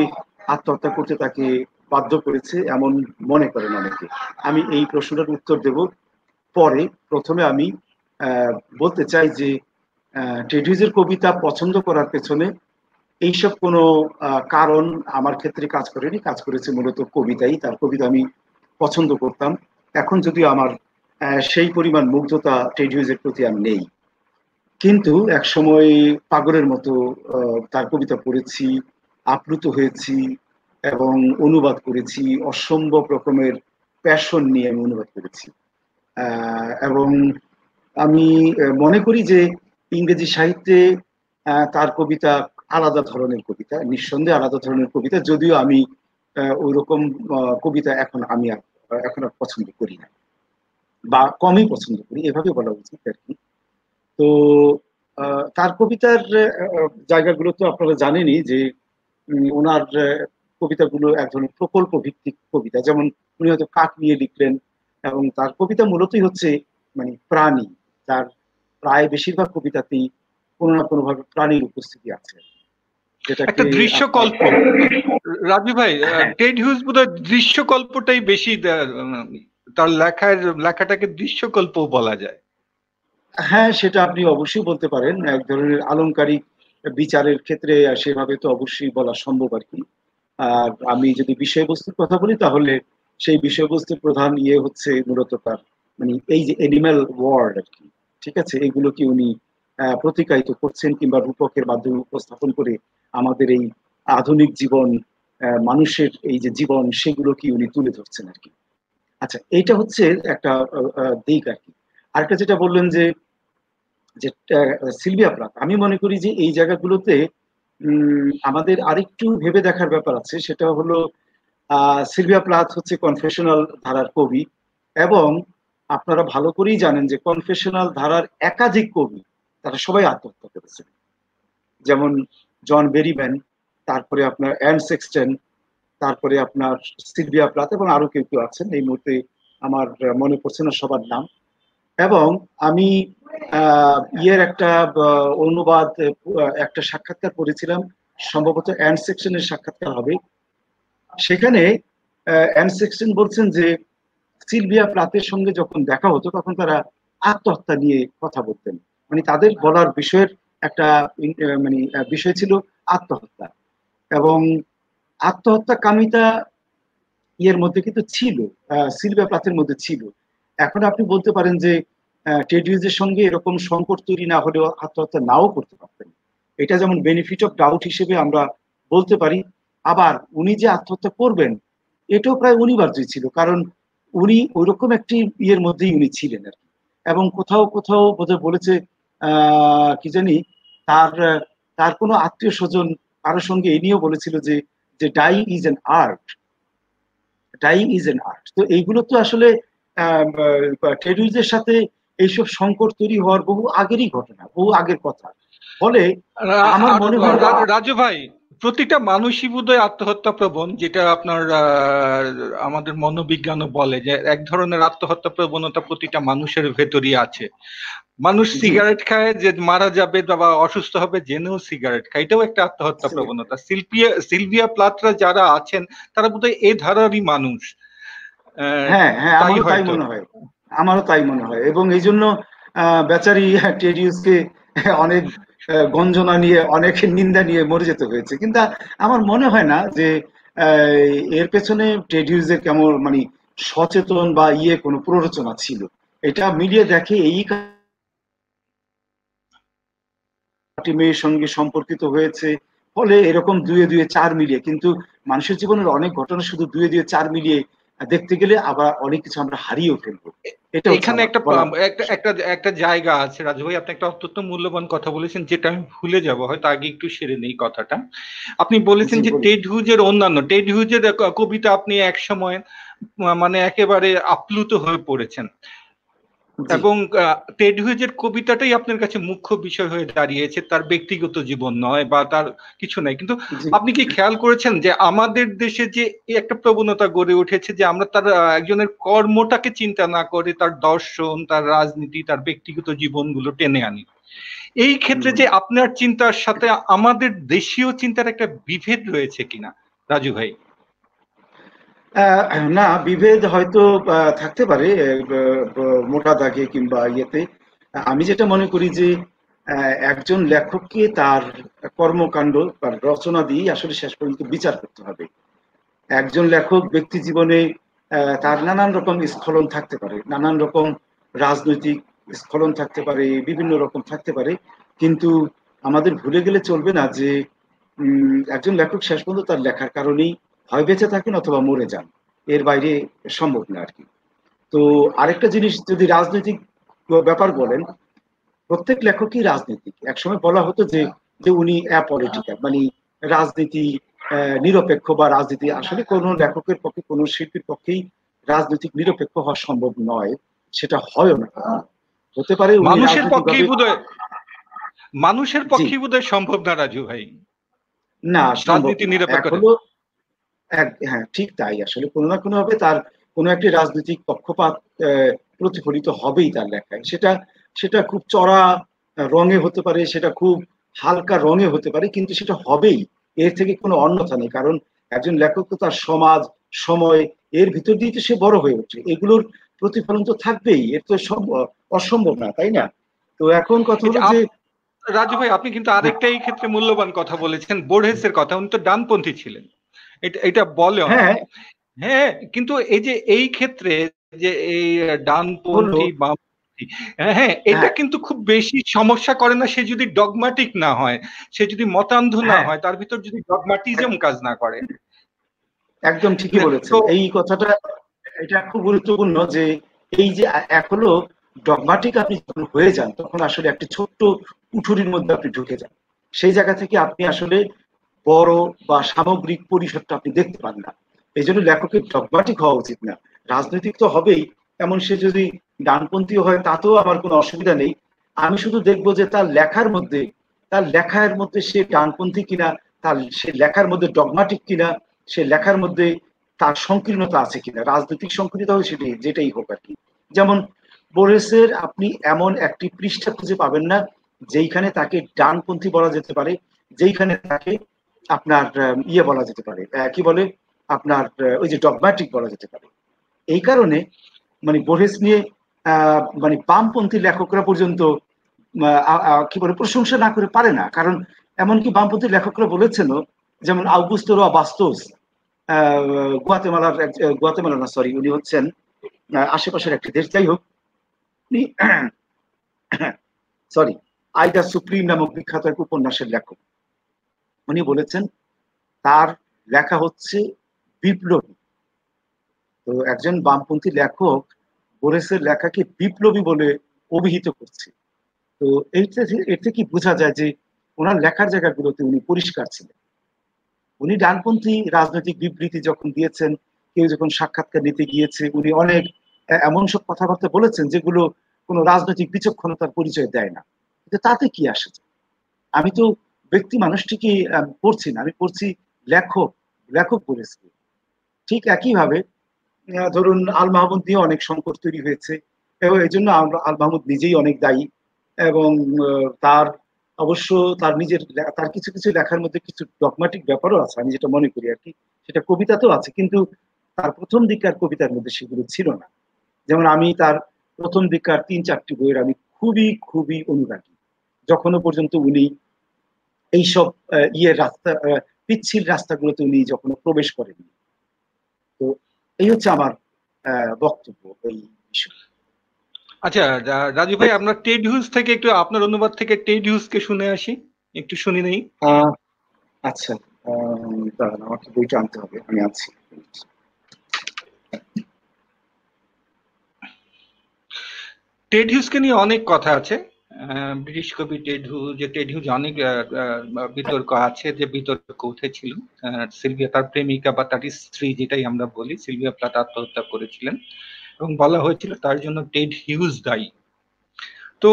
আত্মহত্যা করতে তাকে বাধ্য করেছে, এমন মনে করেন অনেকে। আমি এই প্রশ্নটার উত্তর দেব পরে। প্রথমে আমি বলতে চাই যে টেড হিউজের কবিতা পছন্দ করার পেছনে এইসব কোনো কারণ আমার ক্ষেত্রে কাজ করেনি। কাজ করেছে মূলত কবিতাই। তার কবিতা আমি পছন্দ করতাম। এখন যদিও আমার সেই পরিমাণ মুগ্ধতা টেড হিউজের প্রতি আর নেই, কিন্তু এক সময় পাগলের মতো তার কবিতা পড়েছি, আপ্লুত হয়েছি এবং অনুবাদ করেছি। অসম্ভব রকমের প্যাশন নিয়ে আমি অনুবাদ করেছি। এবং আমি মনে করি যে ইংরেজি সাহিত্যে তার কবিতা আলাদা ধরনের কবিতা, নিঃসন্দেহে আলাদা ধরনের কবিতা। যদিও আমি ওই রকম কবিতা এখন আর পছন্দ করি না, বা কমই পছন্দ করি, এভাবে বলা উচিত আর কি। তো তার কবিতার জায়গাগুলো তো আপনারা জানেনই যে ওনার কবিতাগুলো এক ধরনের প্রকল্প ভিত্তিক কবিতা। যেমন উনি হয়তো কাক নিয়ে লিখলেন, এবং তার কবিতা মূলতই হচ্ছে মানে প্রাণী। তার প্রায় বেশিরভাগ কবিতাতেই কোনো না কোনো ভাবে প্রাণীর উপস্থিতি আছে, একটা যেটাকে আপনার দৃশ্যকল্প, রাজু ভাই, হ্যাঁ টেড হিউজ বোধহয় দৃশ্যকল্পটাই বেশি তার লেখাটাকে দৃশ্যকল্প বলা যায়। হ্যাঁ, সেটা আপনি অবশ্যই বলতে পারেন। এক ধরনের আলংকারিক বিচারের ক্ষেত্রে সেভাবে তো অবশ্যই বলা সম্ভব আর কি। আর আমি যদি বিষয়বস্তুর কথা বলি, তাহলে সেই বিষয়বস্তুর প্রধান ইয়ে হচ্ছে মূলত তার মানে এই যে এনিম্যাল ওয়ার্ল্ড আর কি। ঠিক আছে, এগুলো কি উনি প্রতিকায়িত করছেন কিংবা রূপকের মাধ্যমে উপস্থাপন করে আমাদের এই আধুনিক জীবন, মানুষের এই যে জীবন, সেগুলো কি উনি তুলে ধরছেন আর কি। আচ্ছা, এইটা হচ্ছে একটা দিক আর কি। আরেকটা যেটা বললেন যে যে সিলভিয়া প্লাথ, আমি মনে করি যে এই জায়গাগুলোতে আমাদের আরেকটু ভেবে দেখার ব্যাপার আছে। সেটা হলো সিলভিয়া প্লাথ হচ্ছে কনফেশনাল ধারার কবি, এবং আপনারা ভালো করেই জানেন যে কনফেশনাল ধারার একাধিক কবি তারা সবাই আত্মহত্যা করেছেন। যেমন জন বেরিম্যান, তারপরে আপনার অ্যান সেক্সটন, তারপরে আপনার সিলভিয়া প্লাথ, এবং আরো কেউ কেউ আছেন, এই মুহূর্তে আমার মনে পড়ছে না সবার নাম। এবং আমি ইয়ের একটা অনুবাদ, একটা সাক্ষাৎকার পড়েছিলাম, সম্ভবত অ্যান সেকশনের সাক্ষাৎকার হবে। সেখানে অ্যান সেকশন বলছেন যে সিলভিয়া প্লাথের সঙ্গে যখন দেখা হতো তখন তারা আত্মহত্যা নিয়ে কথা বলতেন। মানে তাদের বলার বিষয়ের একটা মানে বিষয় ছিল আত্মহত্যা। এবং আত্মহত্যা কামিতা ইয়ের মধ্যে কিন্তু ছিল, সিলভিয়া প্লাথের মধ্যে ছিল। এখন আপনি বলতে পারেন যে টেড হিউজের সঙ্গে এরকম সংকট তৈরি না হলেও আত্মহত্যা নাও করতে পারতেন। এটা যেমন বেনিফিট অফ ডাউট হিসেবে আমরা বলতে পারি। আবার উনি যে আত্মহত্যা করবেন এটাও প্রায় অনিবার্যই ছিল, কারণ উনি ওইরকম একটি ইয়ের মধ্যেই উনি ছিলেন আর কি। এবং কোথাও কোথাও বোধহয় বলেছে কি জানি, তার তার কোনো আত্মীয় স্বজন কারোর সঙ্গে এই নিয়েও বলেছিল যে যে dying is an art, dying is an art. তো এইগুলো তো আসলে টেড হিউজের সাথে এইসব সংকট তৈরি হওয়ার বহু আগেরই ঘটনা, বহু আগের কথা। ফলে আমার মনে হয় রাজু ভাই, প্রতিটা মানুষই বোধহয় আত্মহত্যা প্রবণ, যেটা আপনার আমাদের মনোবিজ্ঞানও বলে যে এক ধরনের আত্মহত্যা প্রবণতা প্রতিটা মানুষের ভেতরই আছে। মানুষ সিগারেট খায় যে মারা যাবে বা অসুস্থ হবে জেনেও সিগারেট খায়, এটাও একটা আত্মহত্যা প্রবণতা। সিলভিয়া প্লাথরা যারা আছেন তারা বোধহয় এই ধারারই মানুষ। হ্যাঁ হ্যাঁ, আমারও তাই মনে হয়, আমারও তাই মনে হয়। এবং এই জন্য বেচারি টেড হিউজকে অনেক গঞ্জনা নিয়ে, অনেক নিন্দা নিয়ে মরে যেতে হয়েছে। কিন্তু আমার মনে হয় না যে এর পেছনে টেড হিউজের কেমন মানে সচেতন বা ইয়ে কোনো প্ররোচনা ছিল। এটা মিলিয়ে দেখে এই মেয়ের সঙ্গে সম্পর্কিত হয়েছে, ফলে এরকম দুয়ে দুয়ে চার মিলিয়ে, কিন্তু মানুষের জীবনের অনেক ঘটনা শুধু দুয়ে দুয়ে চার মিলিয়ে দেখতে গেলে আবার অনেক কিছু আমরা হারিয়েও ফেলবো। এটা এখানে একটা জায়গা আছে রাজু ভাই, আপনি একটা অত্যন্ত মূল্যবান কথা বলেছেন যেটা আমি ভুলে যাব, হয়তো আগে একটু সেরে নেই কথাটা। আপনি বলেছেন যে টেড হিউজের কবিতা আপনি এক সময় মানে একেবারে আপ্লুত হয়ে পড়েছেন, এবং টেড হিউজের কবিতাটাই আপনার কাছে মুখ্য বিষয় হয়ে দাঁড়িয়েছে, তার ব্যক্তিগত জীবন নয় বা তার কিছু নাই। কিন্তু আপনি কি খেয়াল করেছেন যে আমাদের দেশে যে একটা প্রবণতা গড়ে উঠেছে যে আমরা তার একজনের কর্মটাকে চিন্তা না করে তার দর্শন, তার রাজনীতি, তার ব্যক্তিগত জীবনগুলো টেনে আনি। এই ক্ষেত্রে যে আপনার চিন্তার সাথে আমাদের দেশীয় চিন্তার একটা বিভেদ রয়েছে কিনা রাজু ভাই? না, বিভেদ হয়তো থাকতে পারে মোটা দাগে কিংবা ইয়েতে। আমি যেটা মনে করি যে একজন লেখককে তার কর্মকাণ্ড বা রচনা দিয়ে আসলে শেষ পর্যন্ত বিচার করতে হবে। একজন লেখক ব্যক্তি জীবনে তার নানান রকম স্খলন থাকতে পারে, নানান রকম রাজনৈতিক স্খলন থাকতে পারে, বিভিন্ন রকম থাকতে পারে, কিন্তু আমাদের ভুলে গেলে চলবে না যে একজন লেখক শেষ পর্যন্ত তার লেখার কারণেই হয় বেঁচে থাকেন অথবা মরে যান, এর বাইরে সম্ভব না আর কি। তো আরেকটা জিনিস, যদি রাজনৈতিক ব্যাপার বলেন, প্রত্যেক লেখকই রাজনীতিক। একসময় বলা হতো যে যে উনি অ্যাপলিটিক্যাল, মানে রাজনীতি নিরপেক্ষ বা রাজনীতি, আসলে কোনো লেখকের পক্ষে, কোনো শিল্পীর পক্ষেই রাজনৈতিক নিরপেক্ষ হওয়া সম্ভব নয়, সেটা হয়ও না। হতে পারে উনি মানুষের পক্ষেই বোধহয় সম্ভব না রাজু ভাই, না রাজনীতি নিরপেক্ষ। হ্যাঁ ঠিক তাই, আসলে কোনো না কোনো ভাবে তার কোনো একটি রাজনৈতিক পক্ষপাত প্রতিফলিত হবেই তার লেখায়। সেটা সেটা খুব চড়া রঙে হতে পারে, সেটা খুব হালকা রঙে হতে পারে, কিন্তু সেটা হবেই, এর থেকে কোনো অন্যথা নেই। কারণ একজন লেখক তো তার সমাজ, সময়, এর ভিতর দিয়ে তো সে বড় হয়ে ওঠে, এগুলোর প্রতিফলন তো থাকবেই, এর তো অসম্ভব না, তাই না? তো এখন কথা হলো যে রাজু ভাই, আপনি কিন্তু আরেকটা এই ক্ষেত্রে মূল্যবান কথা বলেছেন, বোর্হেসের কথা। উনি তো ডানপন্থী ছিলেন, এটা বলে হ্যাঁ হ্যাঁ, কিন্তু এই যে এই ক্ষেত্রে যে এই ডানপন্থী বামপন্থী, হ্যাঁ এটা কিন্তু খুব বেশি সমস্যা করে না, সে যদি ডগমাটিক না হয়, সে যদি মতান্ধ না হয়, তার ভিতর যদি ডগমাটিজম কাজ না করে। একদম ঠিকই বলেছেন এই কথাটা, এটা খুব গুরুত্বপূর্ণ যে এই যে এখনো ডগমাটিক আপনি যখন হয়ে যান, তখন আসলে একটি ছোট্ট কুঠুরির মধ্যে আপনি ঢুকে যান, সেই জায়গা থেকে আপনি আসলে বড় বা সামগ্রিক পরিসরটা আপনি দেখতে পান না। এই জন্য লেখকের ডগমাটিক হওয়া উচিত না, রাজনৈতিক তো হবেই, এমন সে যদি ডানপন্থী হয় তাতেও আমার কোনো অসুবিধা নেই। আমি শুধু দেখবো যে তার লেখার মধ্যে সে ডানপন্থী কিনা, সে লেখার মধ্যে ডগমাটিক কিনা, সে লেখার মধ্যে তার সংকীর্ণতা আছে কিনা, রাজনৈতিক সংকীর্ণতা হবে সেটাই, যেটাই হোক আর কি। যেমন বোরেসের আপনি এমন একটি পৃষ্ঠা খুঁজে পাবেন না যেইখানে তাকে ডানপন্থী বলা যেতে পারে, যেইখানে তাকে আপনার ইয়ে বলা যেতে পারে, কি বলে আপনার ওই যে ডগম্যাটিক বলা যেতে পারে। এই কারণে মানে বোরেস নিয়ে মানে বামপন্থী লেখকরা পর্যন্ত কি বলে প্রশংসা না করে পারে না, কারণ এমনকি বামপন্থী লেখকরা বলেছেন, যেমন আউগুস্তো রোয়া বাস্তোস, গুয়াতেমালার না, সরি, উনি হচ্ছেন আশেপাশের একটি দেশ, যাই হোক, উনি সরি, আইডা সুপ্রিম নামক বিখ্যাত এক উপন্যাসের লেখক। উনি বলেছেন তার লেখা হচ্ছে বিপ্লবী। তো একজন বামপন্থী লেখক বোরেসের লেখাকে বিপ্লবী বলে অভিহিত করছে। তো এর থেকে বোঝা যায় যে ওনার লেখার জায়গাগুলোতে উনি পরিষ্কার ছিলেন। উনি ডানপন্থী রাজনৈতিক বিবৃতি যখন দিয়েছেন, কেউ যখন সাক্ষাৎকার নিতে গিয়েছে, উনি অনেক এমন সব কথাবার্তা বলেছেন যেগুলো কোনো রাজনৈতিক বিচক্ষণতার পরিচয় দেয় না। কিন্তু তাতে কি আসে? আমি তো ব্যক্তি মানুষটিকে পড়ছি না, আমি পড়ছি লেখক, লেখক বলেছে। ঠিক একইভাবে ধরুন আল মাহমুদ নিয়ে অনেক সংকট তৈরি হয়েছে, এবং এই জন্য আল মাহমুদ নিজেই অনেক দায়ী। এবং তার অবশ্য তার কিছু কিছু লেখার মধ্যে কিছু ডগমাটিক ব্যাপারও আছে, আমি যেটা মনে করি আর কি, সেটা কবিতাতেও আছে, কিন্তু তার প্রথম দিককার কবিতার মধ্যে সেগুলো ছিল না। যেমন আমি তার প্রথম দিককার 3-4টি বইয়ের আমি খুবই খুবই অনুরাগী, যখনও পর্যন্ত উনি এইসব রাস্তা, পিচ্ছিল রাস্তাগুলোতে উনি যখনও প্রবেশ করেননি। তো এই হচ্ছে আমার বক্তব্য এই বিষয়ে। আচ্ছা রাজু ভাই, আমরা টেড হিউজ থেকে একটু আপনার অনুবাদ থেকে টেড হিউজকে শুনে আসি, একটু শুনে নেই। আচ্ছা, দাঁড়ান, আমাকে বইটা আনতে হবে, আমি আছি। টেড হিউজকে নিয়ে অনেক কথা আছে। ব্রিটিশ কবি টেড হিউজ অনেক বিতর্ক আছে, যে বিতর্ক উঠেছিল। সিলভিয়া তার প্রেমিকা বা তার স্ত্রী, যেটাই আমরা বলি, সিলভিয়া প্লাথ আত্মহত্যা করেছিলেন এবং বলা হয়েছিল তার জন্য টেড হিউজ দায়ী। তো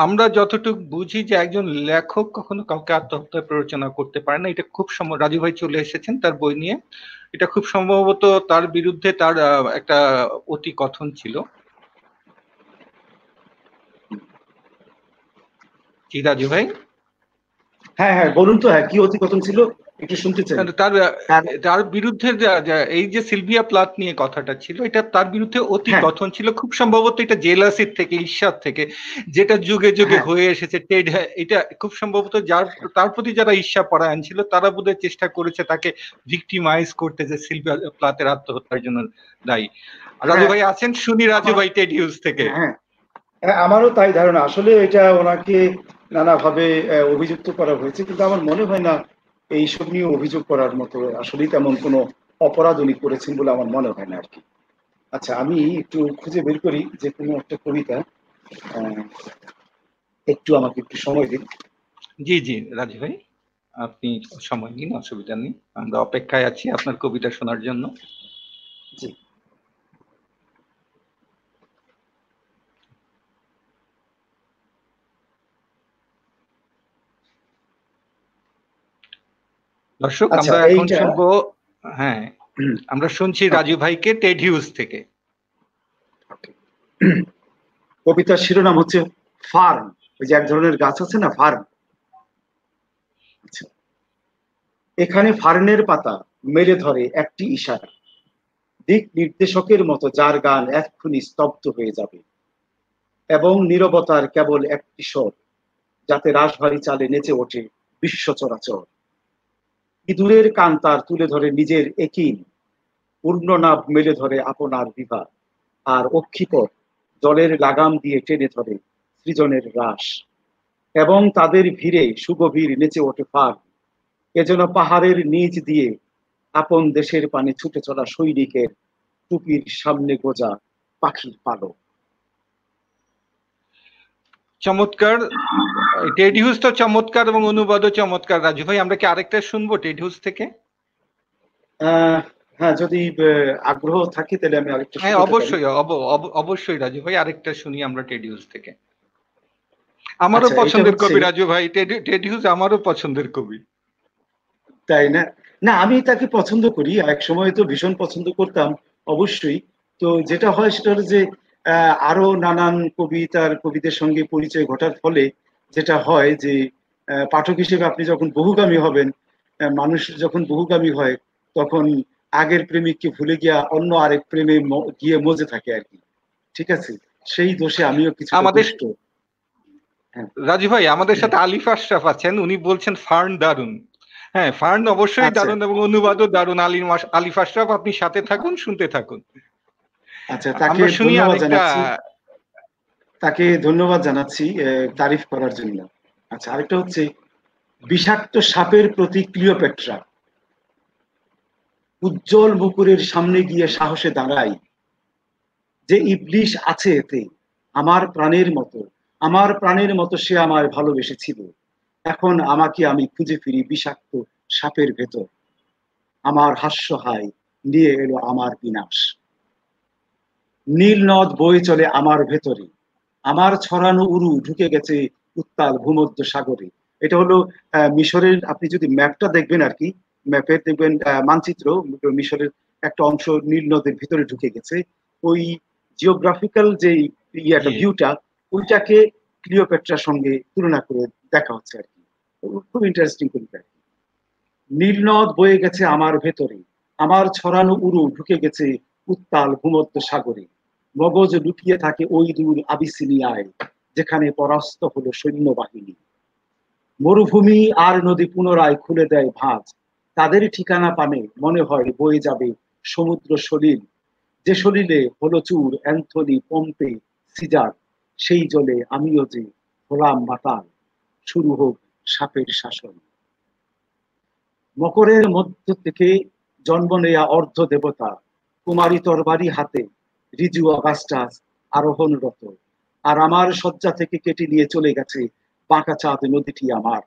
আমরা যতটুকু বুঝি যে একজন লেখক কখনো কাউকে আত্মহত্যায় প্ররোচনা করতে পারে না। এটা খুব রাজু ভাই চলে এসেছেন তার বই নিয়ে। এটা খুব সম্ভবত তার বিরুদ্ধে তার একটা অতি কথন ছিল। জি রাজু ভাই? হ্যাঁ হ্যাঁ, বলুন তো, হ্যাঁ, কি অতিকথন ছিল, একটু শুনতে চাই। তার বিরুদ্ধে এই যে সিলভিয়া প্লাথ নিয়ে কথাটা ছিল, এটা তার বিরুদ্ধে অতি কথন ছিল। খুব সম্ভবত এটা জেলাসির থেকে, ঈর্ষার থেকে, যেটা যুগে যুগে হয়ে এসেছে। এটা খুব সম্ভবত তার প্রতি যারা ঈর্ষা পরায়ণ ছিল, তারা বোধহয় চেষ্টা করেছে তাকে ভিক্টিমাইজ করতে, যে সিলভিয়া প্লাথের আত্মহত্যার জন্য দায়ী। রাজু ভাই আছেন? শুনি রাজু ভাই টেড হিউজ থেকে। হ্যাঁ, আমারও তাই ধারণা। আসলে এটা ওনাকে নানাভাবে অভিযুক্ত করা হয়েছে, কিন্তু আমার মনে হয় না এইসব নিয়ে অভিযোগ করার মতো আসলে তেমন কোনো অপরাধ উনি করেছেন বলে আমার মনে হয় না আর কি। আচ্ছা, আমি একটু খুঁজে বের করি যে কোনো একটা কবিতা, একটু আমাকে একটু সময় দিন। জি জি রাজু ভাই, আপনি সময় নিন, অসুবিধা নেই, আমরা অপেক্ষায় আছি আপনার কবিতা শোনার জন্য। জি, দর্শক, আমরা এখন শুনবো, হ্যাঁ, আমরা শুনছি রাজু ভাইকে টেড হিউজ থেকে। কবিতার শিরোনাম হচ্ছে ফার্ন। ওই যে এক ধরনের গাছ আছে না, ফার্ন। আচ্ছা, এখানে ফার্নের পাতা মেরে ধরে একটি ইশারা, দিক নির্দেশকের মতো, যার গান এক্ষুনি স্তব্ধ হয়ে যাবে, এবং নীরবতার কেবল একটি স্বর, যাতে রাশভারী চালে নেচে ওঠে বিশ্ব চরাচর। ইঁদুরের কান তার তুলে ধরে নিজের একিন, পূর্ণনাভ মেলে ধরে আপনার বিভা, আর অক্ষিপর জলের লাগাম দিয়ে টেনে ধরে সৃজনের রাস, এবং তাদের ভিড়ে সুগভীর নেচে ওঠে ফার। এজন্য পাহাড়ের নিচ দিয়ে আপন দেশের পানে ছুটে চলা সৈনিকের টুপির সামনে গোজা পাখির পালক। চমৎকার, টেড হিউজ তো চমৎকার এবং অনুবাদও চমৎকার। রাজু ভাই, আমরা কি আরেকটা শুনবো টেড হিউজ থেকে? হ্যাঁ, যদি আগ্রহ থাকে তাহলে আমি আরেকটা। হ্যাঁ, অবশ্যই অবশ্যই রাজু ভাই, আরেকটা শুনি আমরা টেড হিউজ থেকে। আমারও পছন্দের কবি রাজু ভাই, টেড হিউজ আমারও পছন্দের কবি। তাই না? না, আমি তাকে পছন্দ করি, এক সময় তো ভীষণ পছন্দ করতাম অবশ্যই। তো যেটা হয় সেটা হলো যে আরো নানান কবিদের সঙ্গে পরিচয় ঘটার ফলে যেটা হয় যে পাঠক হিসেবে আপনি যখন বহুগামী হবেন, মানুষ যখন বহুগামী হয়, তখন আগের প্রেমিককে ভুলে গিয়া অন্য আরেক প্রেমে গিয়ে মজে থাকে আর কি। ঠিক আছে, সেই দোষে আমিও কিছু দুষ্ট। রাজু ভাই, আমাদের সাথে আলিফ আশরাফ আছেন, উনি বলছেন ফার্ন দারুন। হ্যাঁ, ফার্ন অবশ্যই আচ্ছা দারুণ এবং অনুবাদও দারুণ। আলিফ আশরাফ, আপনি সাথে থাকুন, শুনতে থাকুন। আচ্ছা, তাকে আমরা শুনি ধন্যবাদ আরেকটা। জানাচ্ছি, তাকে ধন্যবাদ জানাচ্ছি তারিফ করার জন্য। আচ্ছা, আরেকটা হচ্ছে বিষাক্ত সাপের প্রতি ক্লিওপেট্রা উজ্জ্বল মুকুরের সামনে গিয়ে সাহসে দাঁড়াই, যে ইবলিশ আছে এতে আমার প্রাণের মতো, আমার প্রাণের মতো সে আমায় ভালোবেসেছিল, এখন আমাকে আমি খুঁজে ফিরি বিষাক্ত সাপের ভেতর, আমার হাস্য হায় নিয়ে এলো আমার বিনাশ, নীল নদ বয়ে চলে আমার ভেতরে, আমার ছড়ানো উরু ঢুকে গেছে উত্তাল ভূমধ্য সাগরে। এটা হলো মিশরের, আপনি যদি ম্যাপটা দেখবেন আর কি, ম্যাপের দেখবেন মানচিত্র, মিশরের একটা অংশ নীল নদের ভিতরে ঢুকে গেছে। ওই জিওগ্রাফিক্যাল যে জি। ভিউটা, ওইটাকে ক্লিওপেট্রার সঙ্গে তুলনা করে দেখা হচ্ছে আর কি। খুব ইন্টারেস্টিং কবিতা। নীল নদ বয়ে গেছে আমার ভেতরে, আমার ছড়ানো উরু ঢুকে গেছে উত্তাল ভূমধ্য সাগরে, মগজ লুকিয়ে থাকে ওই দূর আবিসিনিয়ায়, যেখানে পরাস্ত হলো সৈন্যবাহিনী, মরুভূমি আর নদী পুনরায় খুলে দেয় ভাঁজ, তাদের ঠিকানা পানে মনে হয় বয়ে যাবে সমুদ্র সলিল, যে সলিলে হলো চুর অ্যান্থনি পম্পে সিজার, সেই জলে আমিও যে হলাম মাতাল, শুরু হোক সাপের শাসন, মকরের মধ্য থেকে জন্ম নেয়া অর্ধ দেবতা, কুমারী তরবারি হাতে রিজু অগাস্টাস আরোহণরত, আর আমার শয্যা থেকে কেটে নিয়ে চলে গেছে বাঁকা চাঁদ নদীটি আমার,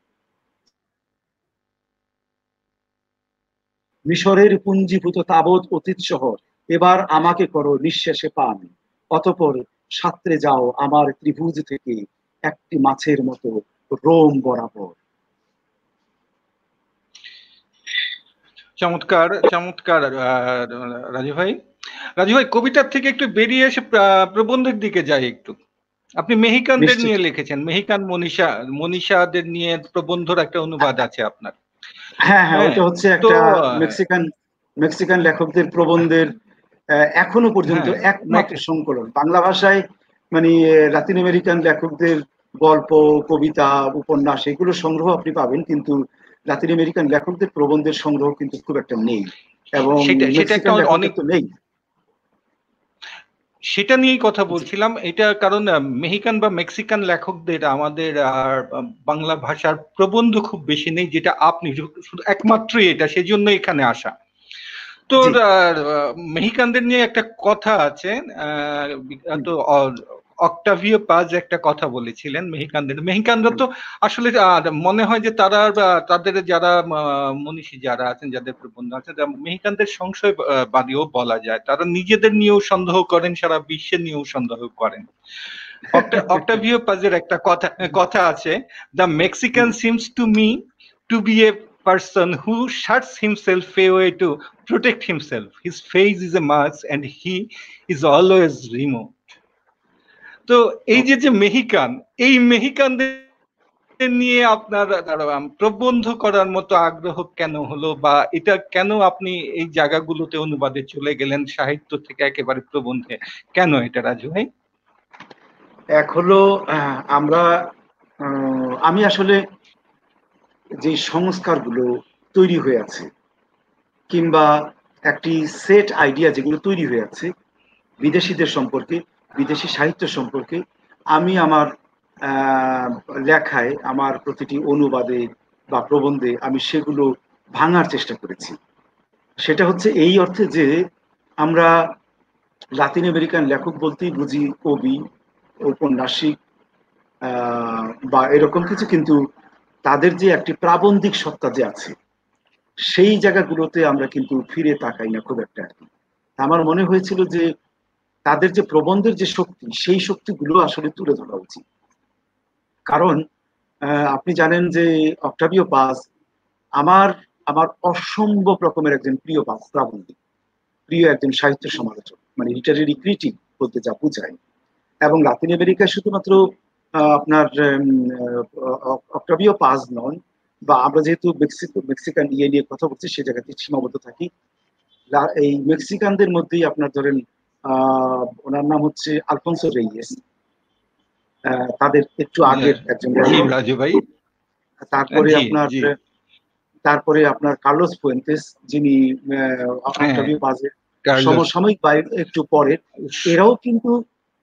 মিশরের পুঞ্জীভূত তাবৎ অতীত শহর, এবার আমাকে করো নিঃশেষে পান, অতঃপর সাঁতরে যাও আমার ত্রিভুজ থেকে একটি মাছের মতো রোম বরাবর। চমৎকার, চমৎকার। রাজু ভাই, রাজু ভাই, কবিতার থেকে একটু বেরিয়ে এসে প্রবন্ধের দিকে যাই একটু। আপনি মেহিকানদের নিশ্চিত। নিয়ে লিখেছেন, মেহিকান মনীষাদের নিয়ে প্রবন্ধর একটা অনুবাদ আছে আপনার। হ্যাঁ হ্যাঁ, হ্যাঁ, ওইটা হচ্ছে তো একটা মেক্সিকান মেক্সিকান লেখকদের প্রবন্ধের এখনো পর্যন্ত হ্যাঁ, একমাত্র সংকলন বাংলা ভাষায়। মানে লাতিন আমেরিকান লেখকদের গল্প, কবিতা, উপন্যাস এগুলো সংগ্রহ আপনি পাবেন, কিন্তু লাতিন আমেরিকান লেখকদের প্রবন্ধের সংগ্রহ কিন্তু খুব একটা নেই, এবং সেটা সেটা একটা মেক্সিকান লেখকদের অনেক, তো নেই। সেটা নিয়েই কথা জি বলছিলাম। এটা কারণ মেহিকান বা মেক্সিকান লেখকদের আমাদের আর বাংলা ভাষার প্রবন্ধ খুব বেশি নেই, যেটা আপনি শুধু একমাত্রই এটা, সেজন্য এখানে আসা। তো জি মেহিকানদের নিয়ে একটা কথা আছে, হুম, তো অক্টাভিও পাজ একটা কথা বলেছিলেন মেহিকানরা হুম, তো আসলে মনে হয় যে তারা তাদের যারা মনীষী যারা আছেন, যাদের প্রবন্ধ আছে, মেহিকানদের সংশয়বাদীও বলা যায়। তারা নিজেদের নিয়েও সন্দেহ করেন, সারা বিশ্বের নিয়েও সন্দেহ করেন। অক্টাভিও পাজের একটা কথা কথা আছে, the Mexican hmm. Seems to me to be a person who shuts himself away to protect himself. His face is a mask and he is always remote. তো এই যে ওকে, যে মেহিকান, এই মেহিকানদের নিয়ে আপনার প্রবন্ধ করার মতো আগ্রহ কেন হলো, বা এটা কেন আপনি এই জায়গাগুলোতে অনুবাদে চলে গেলেন, সাহিত্য থেকে একেবারে প্রবন্ধে কেন, এটা রাজু ভাই? এক হলো আমরা আমি আসলে যে সংস্কারগুলো তৈরি হয়ে আছে, কিংবা একটি সেট আইডিয়া যেগুলো তৈরি হয়ে আছে বিদেশিদের সম্পর্কে, বিদেশি সাহিত্য সম্পর্কে, আমি আমার আহ, লেখায়, আমার প্রতিটি অনুবাদে বা প্রবন্ধে আমি সেগুলো ভাঙার চেষ্টা করেছি। সেটা হচ্ছে এই অর্থে যে আমরা লাতিন আমেরিকান লেখক বলতেই বুঝি কবি, ঔপন্যাসিক বা এরকম কিছু, কিন্তু তাদের যে একটি প্রাবন্ধিক সত্তা যে আছে, সেই জায়গাগুলোতে আমরা কিন্তু ফিরে তাকাই না খুব একটা আর কি। আমার মনে হয়েছিল যে তাদের যে প্রবন্ধের যে শক্তি, সেই শক্তিগুলো আসলে তুলে ধরা উচিত। কারণ আপনি জানেন যে অক্টাভিও পাজ আমার আমার অসম্ভব রকমের একজন প্রিয় প্রাবন্ধিক, প্রিয় একজন সাহিত্য সমালোচক, মানে লিটারেরি ক্রিটিক বলতে যা বোঝায়। এবং লাতিন আমেরিকায় শুধুমাত্র আপনার অক্টাভিও পাজ নন, বা আমরা যেহেতু মেক্সিকান নিয়ে কথা বলছি, সে জায়গাতে সীমাবদ্ধ থাকি। এই মেক্সিকানদের মধ্যেই আপনার ধরেন ওনার নাম হচ্ছে আলফোনসো রেইয়েস, তাদের একটু আগের একজন জি লেখক। রাজু ভাই। তারপরে জি আপনার জি তারপরে আপনার কার্লোস ফুয়েন্তেস, যিনি হ্যাঁ, অক্টাভিও পাজের কার্লোস সমসাময়িক বা একটু পরের, এরাও কিন্তু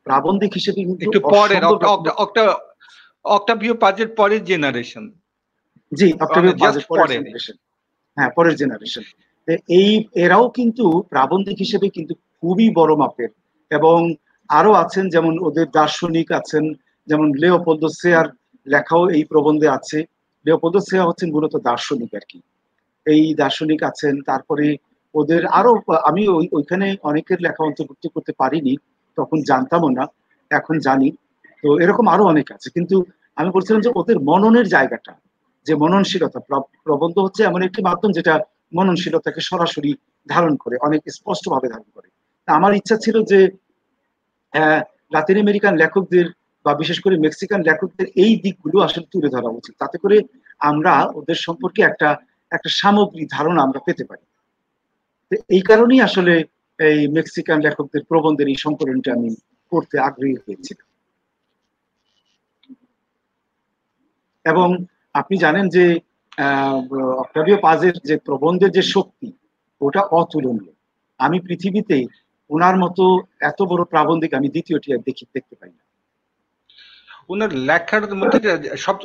প্রাবন্ধিক হিসেবে কিন্তু একটু পরের অসম্ভব রকম। অক্টাভিও পাজের পরের জেনারেশন, জি, অক্টাভিও জাস্ট পাজের পরের পরের। জেনারেশন। হ্যাঁ, পরের জেনারেশন। এই এরাও কিন্তু প্রাবন্ধিক হিসেবে কিন্তু খুবই বড় মাপের। এবং আরো আছেন, যেমন ওদের দার্শনিক আছেন, যেমন লিওপোল্দো সেয়ার লেখাও এই প্রবন্ধে আছে। লিওপোল্দো সেয়া হচ্ছেন মূলত দার্শনিক আর কি। এই দার্শনিক আছেন। তারপরে ওদের আরো, আমি ওইখানে অনেকের লেখা অন্তর্ভুক্ত করতে পারিনি, তখন জানতামও না, এখন জানি। তো এরকম আরো অনেক আছে, কিন্তু আমি বলছিলাম যে ওদের মননের জায়গাটা, যে মননশীলতা, প্রবন্ধ হচ্ছে এমন একটি মাধ্যম যেটা মননশীলতাকে সরাসরি ধারণ করে, অনেক স্পষ্ট ভাবে ধারণ করে। আমার ইচ্ছা ছিল যে লাতিন আমেরিকান লেখকদের বা বিশেষ করে মেক্সিকান লেখকদের এই দিকগুলো আসলে তুলে ধরা উচিত, তাতে করে আমরা ওদের সম্পর্কে একটা একটা সামগ্রিক ধারণা আমরা পেতে পারি। এই কারণেই আসলে এই মেক্সিকান লেখকদের প্রবন্ধের এই সংকলনটা আমি পড়তে আগ্রহী হয়েছিলাম। এবং আপনি জানেন যে আহ, অক্টাভিও পাজের যে প্রবন্ধের যে শক্তি, ওটা অতুলনীয়। আমি পৃথিবীতে ওনার মতো এত বড় প্রাবন্ধিক আমি দ্বিতীয়টি আর দেখতে পাই না। ওনার লেখার মধ্যে সব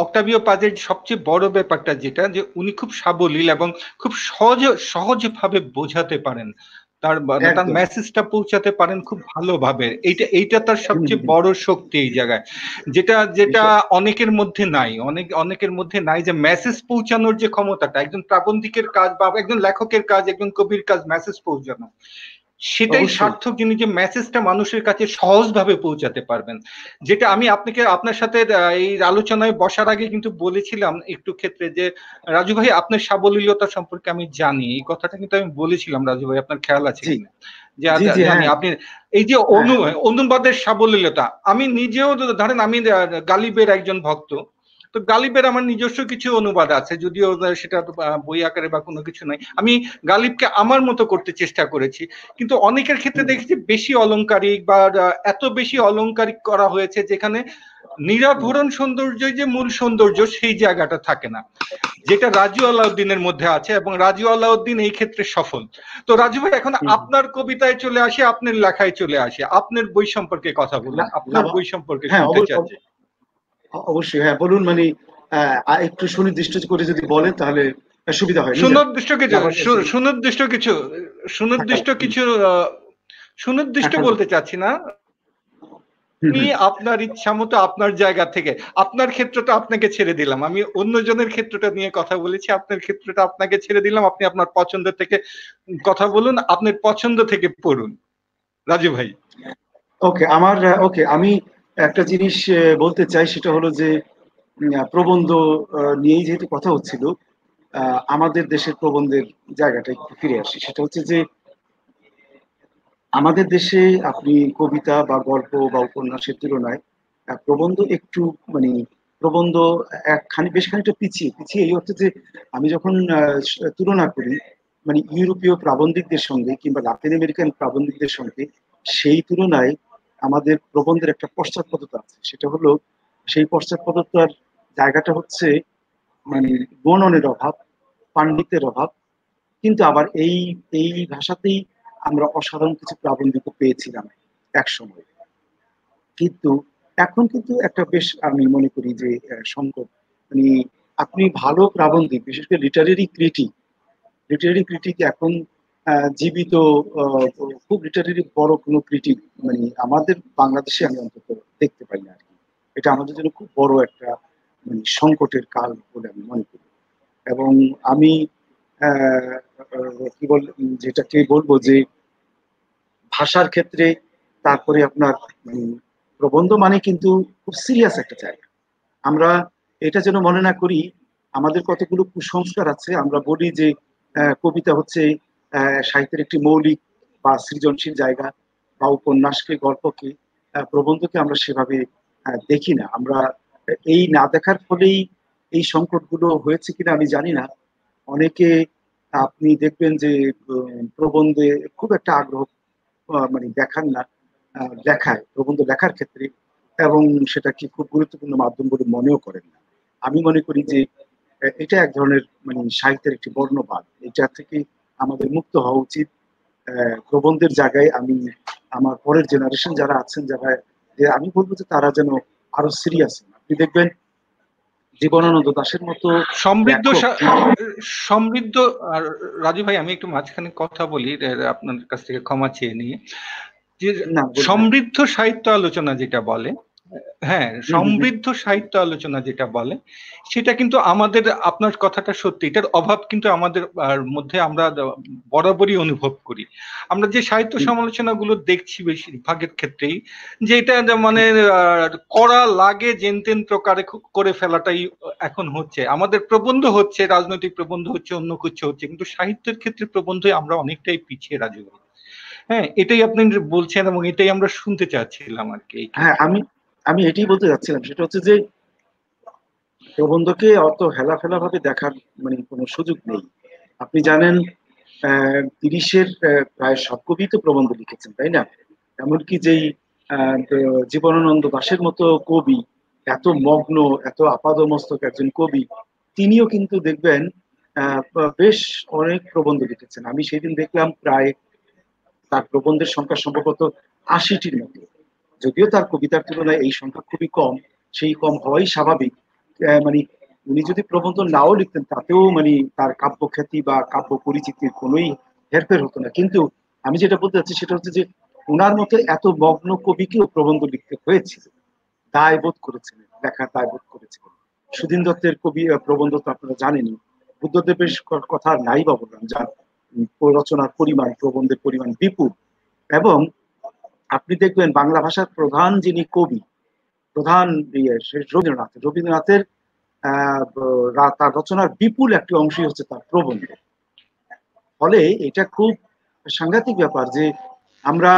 অক্টাভিও পাজের সবচেয়ে বড় ব্যাপারটা যেটা, যে উনি খুব সাবলীল এবং খুব সহজভাবে বোঝাতে পারেন, তার তার একদম। মেসেজটা পৌঁছাতে পারেন খুব ভালোভাবে। এইটা তার সবচেয়ে বড় শক্তি এই জায়গায়, যেটা যেটা অনেকের মধ্যে নাই, অনেকের মধ্যে নাই, যে মেসেজ পৌঁছানোর যে ক্ষমতাটা, একজন প্রাবন্ধিকের কাজ বা একজন লেখকের কাজ, একজন কবির কাজ মেসেজ পৌঁছানো, সেটাই অবশ্যই। সার্থক যিনি যে মেসেজটা মানুষের কাছে সহজভাবে পৌঁছাতে পারবেন। যেটা আমি আপনার সাথে এই আলোচনায় বসার আগে কিন্তু বলেছিলাম একটু ক্ষেত্রে, যে রাজু ভাই আপনার সাবলীলতা সম্পর্কে আমি জানি, এই কথাটা কিন্তু আমি বলেছিলাম রাজু ভাই, আপনার খেয়াল আছে জি কিনা, যে জি জি, জানি হ্যাঁ আপনি এই যে হ্যাঁ হ্যাঁ। অনুবাদের সাবলীলতা, আমি নিজেও ধরেন আমি গালিবের একজন ভক্ত। তো গালিবের আমার নিজস্ব কিছু অনুবাদ আছে, যদিও সেটা বই আকারে বা কোনো কিছু নাই। আমি গালিবকে আমার মতো করতে চেষ্টা করেছি, কিন্তু অনেকের ক্ষেত্রে দেখেছি বেশি অলংকারিক বা এত বেশি অলংকারিক করা হয়েছে, যেখানে নিরাভরণ সৌন্দর্যই যে মূল সৌন্দর্য সেই জায়গাটা থাকে না, যেটা রাজু আলাউদ্দিনের মধ্যে আছে, এবং রাজু আলাউদ্দিন এই ক্ষেত্রে সফল। তো রাজু ভাই, এখন আপনার কবিতায় চলে আসে, আপনার লেখায় চলে আসে, আপনার বই সম্পর্কে কথা বলুন, আপনার বই সম্পর্কে হ্যাঁ, শুনতে চাচ্ছি। অবশ্যই, হ্যাঁ বলুন। মানে একটু সুনির্দিষ্ট করে যদি বলেন তাহলে সুবিধা হয়, নিজের সুনির্দিষ্ট কিছু আমার কাছে। সুনির্দিষ্ট কিছু সুনির্দিষ্ট কিছু সুনির্দিষ্ট বলতে চাচ্ছি না, আপনি আপনার ইচ্ছা মতো আপনার জায়গা থেকে, আপনার ক্ষেত্রটা আপনাকে ছেড়ে দিলাম, আমি অন্যজনের ক্ষেত্রটা নিয়ে কথা বলেছি, আপনার ক্ষেত্রটা আপনাকে ছেড়ে দিলাম, আপনি আপনার পছন্দ থেকে কথা বলুন, আপনার পছন্দ থেকে পড়ুন রাজু ভাই। ওকে, ওকে, আমি একটা জিনিস বলতে চাই, সেটা হলো যে প্রবন্ধ নিয়েই যেহেতু কথা হচ্ছিল, আমাদের দেশের প্রবন্ধের জায়গাটা একটু ফিরে আসি। সেটা হচ্ছে যে আমাদের দেশে আপনি কবিতা বা গল্প বা উপন্যাসের তুলনায় প্রবন্ধ একটু, মানে প্রবন্ধ বেশ খানিকটা পিছিয়ে পিছিয়ে, এই অর্থে যে আমি যখন তুলনা করি মানে ইউরোপীয় প্রাবন্ধিকদের সঙ্গে কিংবা লাতিন আমেরিকান প্রাবন্ধিকদের সঙ্গে, সেই তুলনায় আমাদের প্রবন্ধের একটা পশ্চাৎপদতা আছে। সেটা হলো, সেই পশ্চাৎপদতার জায়গাটা হচ্ছে মানে গণনের অভাব, পাণ্ডিত্যের অভাব। কিন্তু আবার এই এই ভাষাতেই আমরা অসাধারণ কিছু প্রাবন্ধিক পেয়েছিলাম এক সময়। কিন্তু এখন কিন্তু একটা বেশ, আমি মনে করি যে সংকট, মানে আপনি ভালো প্রাবন্ধিক, বিশেষ করে লিটারেরি ক্রিটিক এখন জীবিত, আহ, খুব লিটারেরি বড় কোনো ক্রিটিক মানে আমাদের বাংলাদেশে আমি অন্তত দেখতে পাই না আর কি। এটা আমাদের জন্য খুব বড় একটা মানে সংকটের কাল বলে আমি মনে করি। এবং আমি আহ, কি যেটাকে বলবো যে ভাষার ক্ষেত্রে, তারপরে আপনার প্রবন্ধ মানে কিন্তু খুব সিরিয়াস একটা জায়গা। আমরা এটা যেন মনে না করি আমাদের কতগুলো কুসংস্কার আছে, আমরা বলি যে কবিতা হচ্ছে সাহিত্যের একটি মৌলিক বা সৃজনশীল জায়গা, বা উপন্যাসকে, গল্পকে, প্রবন্ধকে আমরা সেভাবে দেখি না। আমরা এই না দেখার ফলেই এই সংকটগুলো হয়েছে কিনা আমি জানি না। অনেকে আপনি দেখবেন যে প্রবন্ধে খুব একটা আগ্রহ মানে দেখান না, লেখায়, প্রবন্ধ লেখার ক্ষেত্রে, এবং সেটাকে খুব গুরুত্বপূর্ণ মাধ্যম বলে মনেও করেন না। আমি মনে করি যে এটা এক ধরনের মানে সাহিত্যের একটি বর্ণবাদ। এটা থেকে আমাদের মুক্ত হওয়া উচিত। প্রবন্ধের জায়গায় আমি আমার পরের জেনারেশন যারা আছেন, যারা আমি বলবো যে তারা যেন আরো সিরিয়াস। আপনি দেখবেন জীবনানন্দ দাশের মতো সমৃদ্ধ লেখক সমৃদ্ধ রাজু ভাই, আমি একটু মাঝখানে কথা বলি, আপনার কাছ থেকে ক্ষমা চেয়ে নিয়ে, যে না বলুন। সমৃদ্ধ সাহিত্য আলোচনা যেটা বলে, হ্যাঁ, সমৃদ্ধ সাহিত্য আলোচনা যেটা বলে, সেটা কিন্তু আমাদের, আপনার কথাটা সত্যি, এটার অভাব কিন্তু আমাদের মধ্যে আমরা বরাবরই অনুভব করি। আমরা যে সাহিত্য সমালোচনাগুলো দেখছি বেশিরভাগের ক্ষেত্রেই, যে এটা মানে করা লাগে জেনতেন প্রকারে করে ফেলাটাই এখন হচ্ছে। আমাদের প্রবন্ধ হচ্ছে, রাজনৈতিক প্রবন্ধ হচ্ছে, অন্য কিছু হচ্ছে, কিন্তু সাহিত্যের ক্ষেত্রে প্রবন্ধে আমরা অনেকটাই পিছিয়ে, রাজু। হ্যাঁ, এটাই আপনি বলছেন এবং এটাই আমরা শুনতে চাচ্ছিলাম আর কি। হ্যাঁ, আমি এটাই বলতে যাচ্ছিলাম, সেটা হচ্ছে যে প্রবন্ধকে অত হেলাফেলা ভাবে দেখার মানে কোনো সুযোগ নেই। আপনি জানেন 30-এর প্রায় সব কবি তো প্রবন্ধ লিখেছেন, তাই না? এমনকি যেই জীবনানন্দ দাশের মতো কবি, এত মগ্ন, এত আপাদমস্তক একজন কবি, তিনিও কিন্তু দেখবেন বেশ অনেক প্রবন্ধ লিখেছেন। আমি সেদিন দেখলাম প্রায় তার প্রবন্ধের সংখ্যা সম্ভবত 80টির মতো। যদিও তার কবিতার তুলনায় এই সংখ্যা খুবই কম, সেই কম হওয়াই স্বাভাবিক। মানে উনি যদি প্রবন্ধ নাও লিখতেন তাতেও মানে তার কাব্যখ্যাতি বা কাব্য পরিচিতির কোনোই হেরফের হতো না। কিন্তু আমি যেটা বলতে চাচ্ছি সেটা হচ্ছে যে ওনার মতো এত মগ্ন কবিকেও প্রবন্ধ লিখতে হয়েছিল, দায় বোধ করেছিলেন, লেখার দায় বোধ করেছিলেন। সুধীন দত্তের কবি প্রবন্ধ তো আপনারা জানেনই। বুদ্ধদেবের কথা নাই বা বললাম, যার রচনার পরিমাণ, প্রবন্ধের পরিমাণ বিপুল। এবং আপনি দেখবেন বাংলা ভাষার প্রধান যিনি কবি, প্রধান রবীন্দ্রনাথের তার রচনার বিপুল একটি অংশই হচ্ছে তার প্রবন্ধ। ফলে এটা খুব সাংঘাতিক ব্যাপার যে আমরা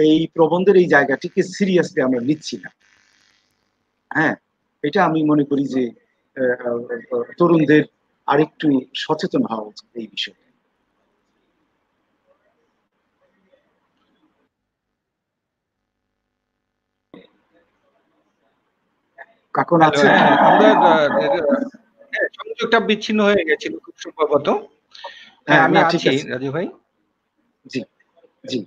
এই প্রবন্ধের এই জায়গাটিকে সিরিয়াসলি আমরা নিচ্ছি না। হ্যাঁ, এটা আমি মনে করি যে তরুণদের আরেকটু সচেতন হওয়া উচিত এই বিষয়ে। কাকন হ্যালো, আছে? হ্যাঁ, আমরা সংযোগটা বিচ্ছিন্ন হয়ে গেছিল খুব সম্ভবত। হ্যাঁ, হ্যাঁ, আমি না ঠিক আছি আছে। রাজু ভাই। জি, জি।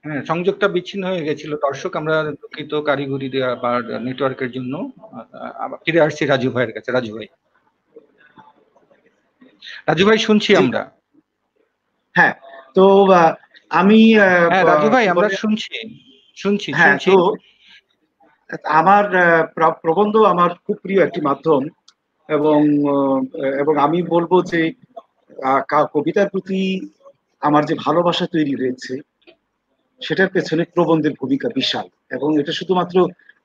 হ্যাঁ, সংযোগটা বিচ্ছিন্ন হয়ে গেছিল দর্শক, আমরা দুঃখিত কারিগরি বা নেটওয়ার্কের জন্য। আবার ফিরে আসছি রাজু ভাইয়ের কাছে। রাজু ভাই, রাজু ভাই শুনছি জি, আমরা। হ্যাঁ। তো আমি হ্যাঁ রাজু ভাই, কি আমরা বলে, শুনছি শুনছি হ্যাঁ, শুনছি। তো আমার প্রবন্ধ আমার খুব প্রিয় একটি মাধ্যম। এবং এবং আমি বলবো যে কবিতার প্রতি আমার যে ভালোবাসা তৈরি হয়েছে সেটার পেছনে প্রবন্ধের ভূমিকা বিশাল। এবং এটা শুধুমাত্র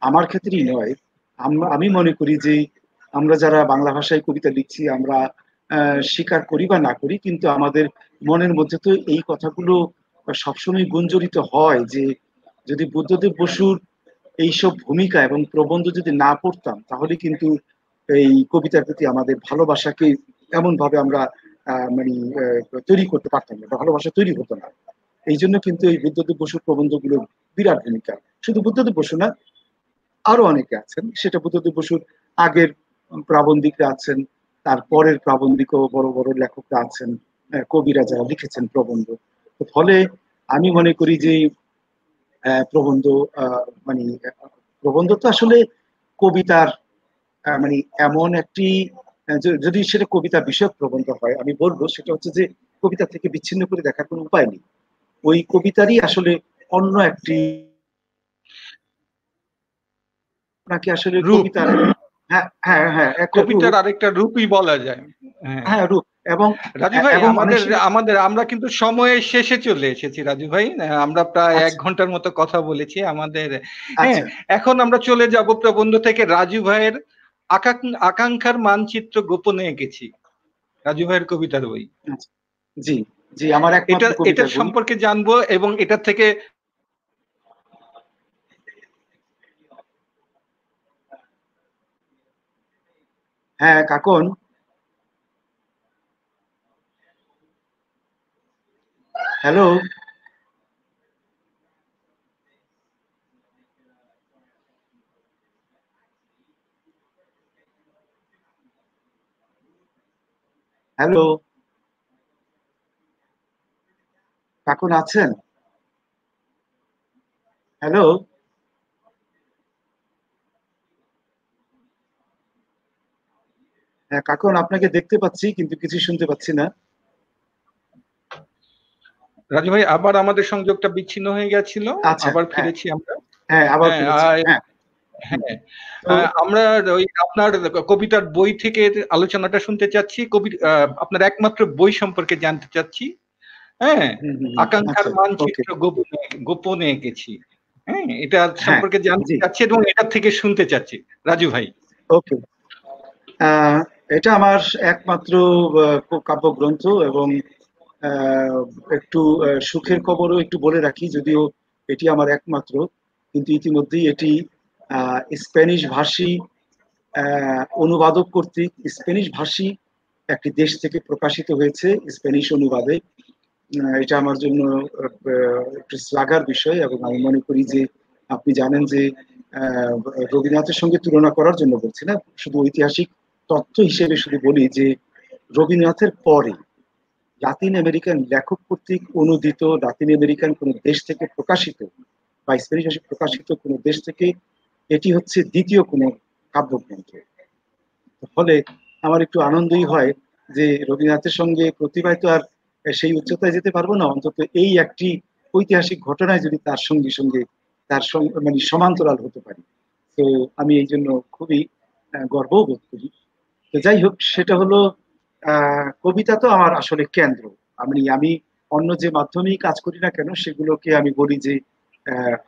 আমার ক্ষেত্রেই নয়, আমি মনে করি যে আমরা যারা বাংলা ভাষায় কবিতা লিখছি, আমরা স্বীকার করি বা না করি, কিন্তু আমাদের মনের মধ্যে তো এই কথাগুলো সবসময় গুঞ্জরিত হয় যে যদি বুদ্ধদেব বসুর এইসব ভূমিকা এবং প্রবন্ধ যদি না পড়তাম, তাহলে কিন্তু এই কবিতার প্রতি আমাদের ভালোবাসাকে এমন ভাবে আমরা মানে তৈরি করতে পারতাম না, ভালোবাসা তৈরি হতো না। এই জন্য কিন্তু এই বুদ্ধদেব বসুর প্রবন্ধগুলো বিরাট ভূমিকা। শুধু বুদ্ধদেব বসু না, আরো অনেকে আছেন। সেটা বুদ্ধদেব বসুর আগের প্রাবন্ধিকরা আছেন, তার পরের প্রাবন্ধিকও বড় বড় লেখকরা আছেন, কবিরা যারা লিখেছেন প্রবন্ধ। তো ফলে আমি মনে করি যে প্রবন্ধ মানে প্রবন্ধ তো আসলে কবিতার মানে এমন একটি যদি সেটা কবিতা বিষয়ক প্রবন্ধ হয়, আমি বলবো সেটা হচ্ছে যে কবিতা থেকে বিচ্ছিন্ন করে দেখার কোনো উপায় নেই। ওই কবিতারই আসলে অন্য একটি, নাকি আসলে রূপ, কবিতার, হ্যাঁ হ্যাঁ হ্যাঁ, একটা কবিতার রূপ। আরেকটা রূপই বলা যায়। হ্যাঁ হ্যাঁ, রূপ। এবং রাজু ভাই, এবং অনেক আমাদের সময় আমাদের আমরা কিন্তু সময়ের শেষে চলে এসেছি রাজু ভাই। আমরা প্রায় এক আচ্ছা, ঘন্টার মতো কথা বলেছি আমাদের। হ্যাঁ, আচ্ছা, এখন আমরা চলে যাব প্রবন্ধ থেকে রাজু ভাইয়ের আকাঙ্ক্ষার মানচিত্র গোপনে এঁকেছি, রাজু ভাইয়ের কবিতার বই। আচ্ছা। জি, জি, আমার একমাত্র এটার কবিতার বই। সম্পর্কে জানবো এবং এটা থেকে হ্যাঁ কাকন, হ্যালো। হ্যালো, কাকুন আছেন? হ্যালো, হ্যাঁ কাকুন, আপনাকে দেখতে পাচ্ছি কিন্তু কিছু শুনতে পাচ্ছি না। রাজু ভাই, আবার আমাদের সংযোগটা বিচ্ছিন্ন হয়ে গেছিল, আচ্ছা, আবার হ্যাঁ, ফিরেছি আমরা। হ্যাঁ আবার হ্যাঁ, ফিরেছি, হ্যাঁ। হুম, হ্যাঁ, তো আমরা ওই আপনার কবিতার বই থেকে আলোচনাটা শুনতে চাচ্ছি, আপনার একমাত্র বই সম্পর্কে জানতে চাচ্ছি। হ্যাঁ, হুম, হুম, হুম, আকাঙ্ক্ষার আচ্ছা, ওকে, মানচিত্র গোপনে গোপনে এঁকেছি। হ্যাঁ, এটা হ্যাঁ, সম্পর্কে জানতে জি, চাচ্ছি এবং এটা থেকে শুনতে চাচ্ছি রাজু ভাই। ওকে। এটা আমার একমাত্র কাব্যগ্রন্থ, এবং আহ, একটু সুখের খবরও একটু বলে রাখি, যদিও এটি আমার একমাত্র, কিন্তু ইতিমধ্যেই এটি স্প্যানিশ ভাষী অনুবাদক কর্তৃক স্প্যানিশ ভাষী একটি দেশ থেকে প্রকাশিত হয়েছে স্প্যানিশ অনুবাদে। এটা আমার জন্য একটু শ্লাঘার বিষয়, এবং আমি মনে করি যে আপনি জানেন যে আহ, রবীন্দ্রনাথের সঙ্গে তুলনা করার জন্য বলছি না, শুধু ঐতিহাসিক তথ্য হিসেবে শুধু বলি যে রবীন্দ্রনাথের পরে লাতিন আমেরিকান লেখক কর্তৃক অনুদিত, লাতিন আমেরিকান কোন দেশ থেকে প্রকাশিত বা স্প্যানিশ ভাষায় প্রকাশিত কোন দেশ থেকে এটি হচ্ছে দ্বিতীয় কোন কাব্যগ্রন্থ। ফলে আমার একটু আনন্দই হয় যে রবীন্দ্রনাথের সঙ্গে প্রতিভায় তো আর সেই উচ্চতায় যেতে পারবো না, অন্তত এই একটি ঐতিহাসিক ঘটনায় যদি তার সঙ্গে সঙ্গে তার সঙ্গে মানে সমান্তরাল হতে পারি, তো আমি এই জন্য খুবই গর্ব বোধ করি। তো যাই হোক, সেটা হলো কবিতা তো আমার আসলে কেন্দ্র। আমি অন্য যে মাধ্যমেই কাজ করি না কেন সেগুলোকে আমি বলি যে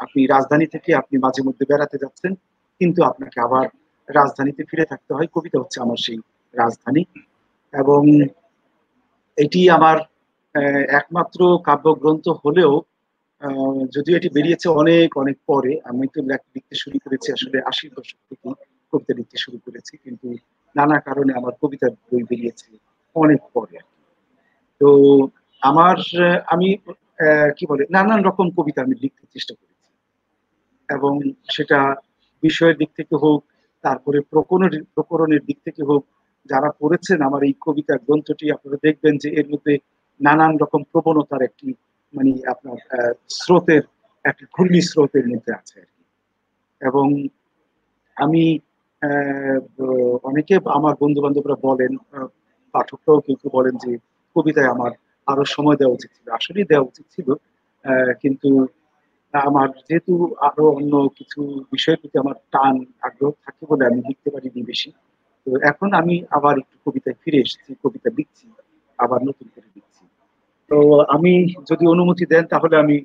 আপনি রাজধানী থেকে আপনি মাঝে মধ্যে বেড়াতে যাচ্ছেন, কিন্তু আপনাকে আবার রাজধানীতে ফিরে থাকতে হয়। কবিতা হচ্ছে আমার সেই রাজধানী, এবং এটি আমার একমাত্র কাব্যগ্রন্থ হলেও যদিও এটি বেরিয়েছে অনেক অনেক পরে। আমি তো লিখতে শুরু করেছি আসলে 80-র দশক থেকে কবিতা লিখতে শুরু করেছি, কিন্তু নানা কারণে আমার কবিতার বই বেরিয়েছে অনেক পরে আর কি। তো আমার আমি কি বলে নানান রকম কবিতা আমি লিখতে চেষ্টা করেছি, এবং সেটা বিষয়ের দিক থেকে হোক, তারপরে প্রকরণের দিক থেকে হোক। যারা পড়েছেন আমার এই কবিতা গ্রন্থটি, আপনারা দেখবেন যে এর মধ্যে নানান রকম প্রবণতার একটি মানে আপনার স্রোতের একটি ঘূর্ণি স্রোতের মধ্যে আছে আর কি। এবং আমি অনেকে আমার বন্ধু বান্ধবরা বলেন, পাঠকরাও কেউ কেউ বলেন যে কবিতায় আমার আরো সময় দেওয়া উচিত ছিল, আসলেই দেওয়া উচিত ছিল। কিন্তু আমার যেহেতু আরো অন্য কিছু বিষয়ের প্রতি আমার টান আগ্রহ থাকে বলে আমি লিখতে পারিনি বেশি। তো এখন আমি আবার একটু কবিতায় ফিরে এসেছি, কবিতা লিখছি, আবার নতুন করে লিখছি। তো আমি যদি অনুমতি দেন তাহলে আমি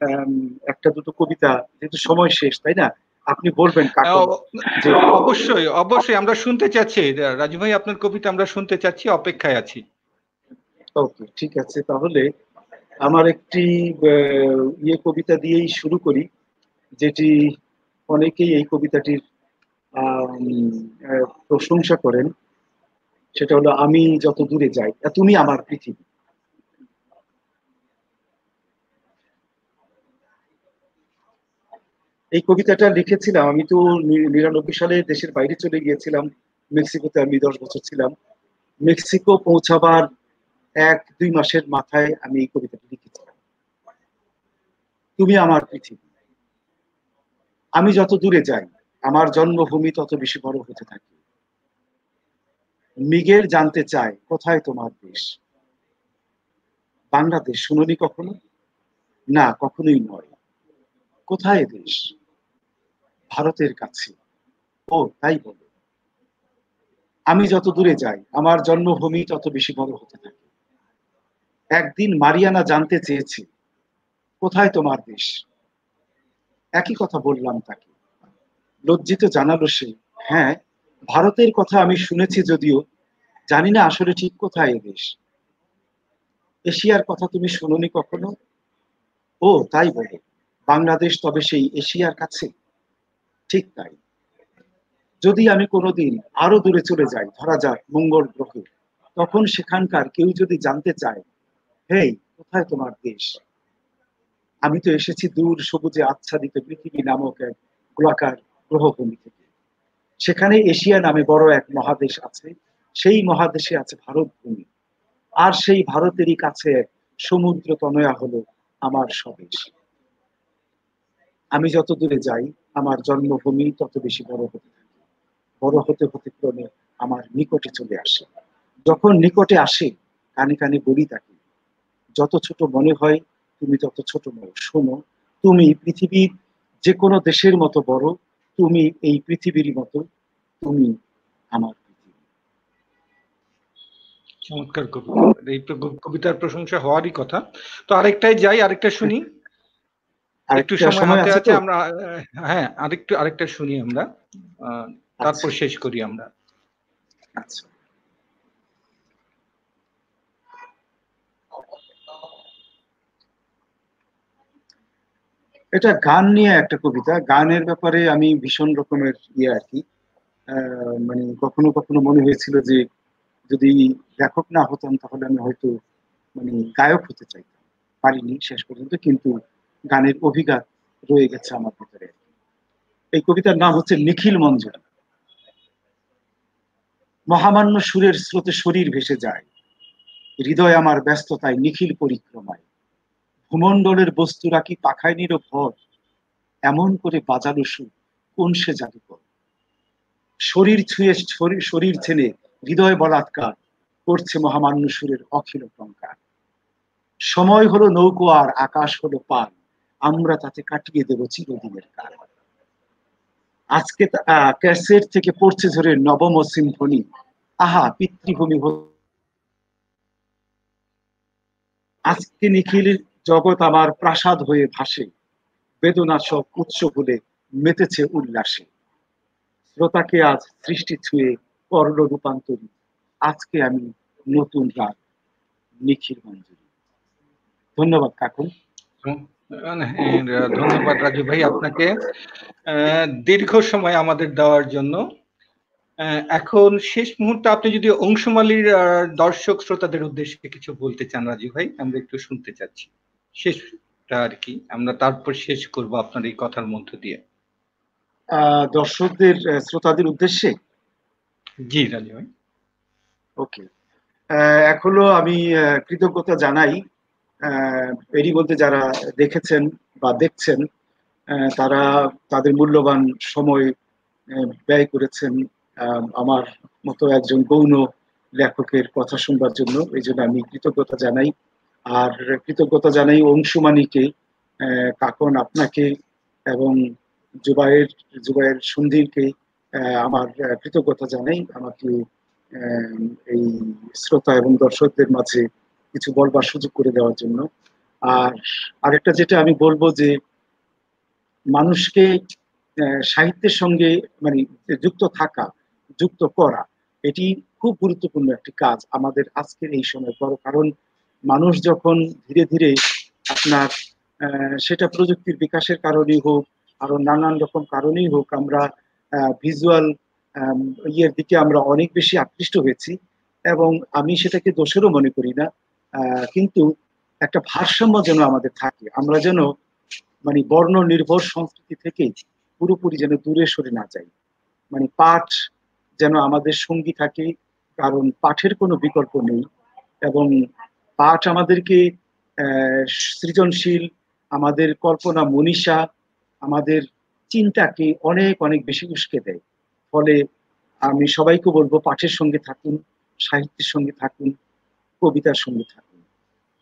আম, একটা দুটো কবিতা, যেহেতু সময় শেষ তাই না, আপনি বলবেন কাকন আহ, যে অবশ্যই অবশ্যই আমরা শুনতে চাচ্ছি রাজু ভাই, আপনার কবিতা আমরা শুনতে চাচ্ছি, অপেক্ষায় আছি। ওকে, ঠিক আছে তাহলে আমার একটি কবিতা দিয়েই শুরু করি, যেটি অনেকেই এই কবিতাটির প্রশংসা করেন। সেটা হলো আমি যত দূরে যাই তুমি আমার পৃথিবী। এই কবিতাটা লিখেছিলাম, আমি তো 99 সালে দেশের বাইরে চলে গিয়েছিলাম, মেক্সিকোতে আমি 10 বছর ছিলাম। মেক্সিকো পৌঁছাবার 1-2 মাসের মাথায় আমি এই কবিতাটি লিখেছিলাম। তুমি আমার পৃথিবী, আমি যত দূরে যাই আমার জন্মভূমি তত বেশি বড় হতে থাকে। মিগেল জানতে চায় কোথায় তোমার দেশ। বাংলাদেশ শুনোনি কখনো? না, কখনোই নয়। কোথায় দেশ? ভারতের কাছে। ও তাই বলো। আমি যত দূরে যাই আমার জন্মভূমি তত বেশি বড় হতে থাকে। একদিন মারিয়ানা জানতে চেয়েছে কোথায় তোমার দেশ। একই কথা বললাম তাকে। লজ্জিত জানালো সে, হ্যাঁ, ভারতের কথা আমি শুনেছি, যদিও জানি না আসলে ঠিক কোথায় এ দেশ। এশিয়ার কথা তুমি শুনোনি কখনো? ও তাই বলে। বাংলাদেশ তবে সেই এশিয়ার কাছে? ঠিক তাই। যদি আমি কোনোদিন আরো দূরে চলে যাই, ধরা যাক মঙ্গল গ্রহে, তখন সেখানকার কেউ যদি জানতে চায়, হেই, কোথায় তোমার দেশ, আমি তো এসেছি দূর সবুজে আচ্ছাদিত পৃথিবী নামক এক গোলাকার গ্রহভূমি থেকে। সেখানে এশিয়া নামে বড় এক মহাদেশ আছে, সেই মহাদেশে আছে ভারত ভূমি। আর সেই ভারতেরই কাছে সমুদ্র তনয়া হলো আমার স্বদেশ। আমি যত দূরে যাই আমার জন্মভূমি তত বেশি বড় হতে থাকে, বড় হতে হতে ক্রমে আমার নিকটে চলে আসে। যখন নিকটে আসে কানে কানে বলি তাকে, যত ছোট মনে হয় তুমি তত ছোট নও, শোনো তুমি পৃথিবীর যে কোনো দেশের মতো বড়, তুমি এই পৃথিবীর মতো, তুমি আমার পৃথিবী। চমৎকার কবিতা, এই তো কবিতার প্রশংসা হওয়ারই কথা। তো আরেকটাই যাই, আরেকটা শুনি, একটু আরেকটা সময় সময় হাতে আছে আছে তো? আমরা। হ্যাঁ, আরেকটা শুনি আমরা, তারপর আচ্ছা শেষ করি আমরা। আচ্ছা। এটা গান নিয়ে একটা কবিতা, গানের ব্যাপারে আমি ভীষণ রকমের আর কি, মানে কখনো কখনো মনে হয়েছিল যে যদি লেখক না হতাম তাহলে আমি হয়তো মানে গায়ক হতে চাইতাম, পারিনি শেষ পর্যন্ত, কিন্তু গানের অভিজ্ঞতা রয়ে গেছে আমার ভিতরে। এই কবিতার নাম হচ্ছে নিখিল মঞ্জুরি। মহামান্য সুরের স্রোতে শরীর ভেসে যায়, হৃদয় আমার ব্যস্ততায় নিখিল পরিক্রমায়, ভূমণ্ডলের বস্তুরা কি পাখায় নিরভর, এমন করে বাজালো সুর কোন সে জাদুকর, শরীর ছুঁয়ে শরীর ছেনে হৃদয় বলাৎকার, করছে মহামান্য সুরের অখিল টঙ্কার। সময় হলো নৌকো আর আকাশ হলো পার, আমরা তাতে কাটিয়ে দেব চিরদিনের কাল। আজকে ক্যাসেট থেকে পড়ছে ঝরে নবম সিম্ফনি, আহা পিতৃভূমি আজকে নিখিল জগৎ আমার প্রাসাদ হয়ে ভাসে, বেদনা সব উৎস বলে মেতেছে উল্লাসে, শ্রোতাকে আজ সৃষ্টি ছুঁয়ে করল রূপান্তরী, আজকে আমি নতুন রাগ নিখিল মঞ্জুরি। ধন্যবাদ কাকু। ধন্যবাদ রাজু ভাই আপনাকে দীর্ঘ সময় আমাদের দেওয়ার জন্য। এখন শেষ মুহূর্তে আপনি যদি অংশুমালীর দর্শক শ্রোতাদের উদ্দেশ্যে কিছু বলতে চান রাজু ভাই, আমরা একটু শুনতে চাচ্ছি শেষটা আর কি, আমরা তারপর শেষ করব আপনার এই কথার মধ্য দিয়ে। দর্শকদের শ্রোতাদের উদ্দেশ্যে জি রাজু ভাই। ওকে, এখনো আমি কৃতজ্ঞতা জানাই এরই মধ্যে যারা দেখেছেন বা দেখছেন, তারা তাদের মূল্যবান সময় ব্যয় করেছেন আমার মতো একজন গৌণ লেখকের কথা শুনবার জন্য, এই জন্য আমি কৃতজ্ঞতা জানাই। আর কৃতজ্ঞতা জানাই অংশুমানীকে, কাকন আপনাকে, এবং জুবায়ের জুবায়ের সন্দীরকে আমার কৃতজ্ঞতা জানাই আমাকে আহ, এই শ্রোতা এবং দর্শকদের মাঝে কিছু বলবার সুযোগ করে দেওয়ার জন্য। আর আরেকটা যেটা আমি বলবো যে মানুষকে সাহিত্যের সঙ্গে মানে যুক্ত থাকা, যুক্ত করা, এটি খুব গুরুত্বপূর্ণ একটি কাজ আমাদের আজকের এই সময় বড়, কারণ মানুষ যখন ধীরে ধীরে আপনার সেটা প্রযুক্তির বিকাশের কারণেই হোক আরো নানান রকম কারণেই হোক, আমরা ভিজুয়াল ইয়ের দিকে আমরা অনেক বেশি আকৃষ্ট হয়েছি, এবং আমি সেটাকে দোষেরও মনে করি না, কিন্তু একটা ভারসাম্য যেন আমাদের থাকে, আমরা যেন মানে বর্ণ নির্ভর সংস্কৃতি থেকে পুরোপুরি যেন দূরে সরে না যাই, মানে পাঠ যেন আমাদের সঙ্গী থাকে, কারণ পাঠের কোনো বিকল্প নেই, এবং পাঠ আমাদেরকে আহ, সৃজনশীল, আমাদের কল্পনা মনীষা, আমাদের চিন্তাকে অনেক অনেক বেশি উস্কে দেয়। ফলে আমি সবাইকে বলবো পাঠের সঙ্গে থাকুন, সাহিত্যের সঙ্গে থাকুন, কবিতার সঙ্গে থাকুন,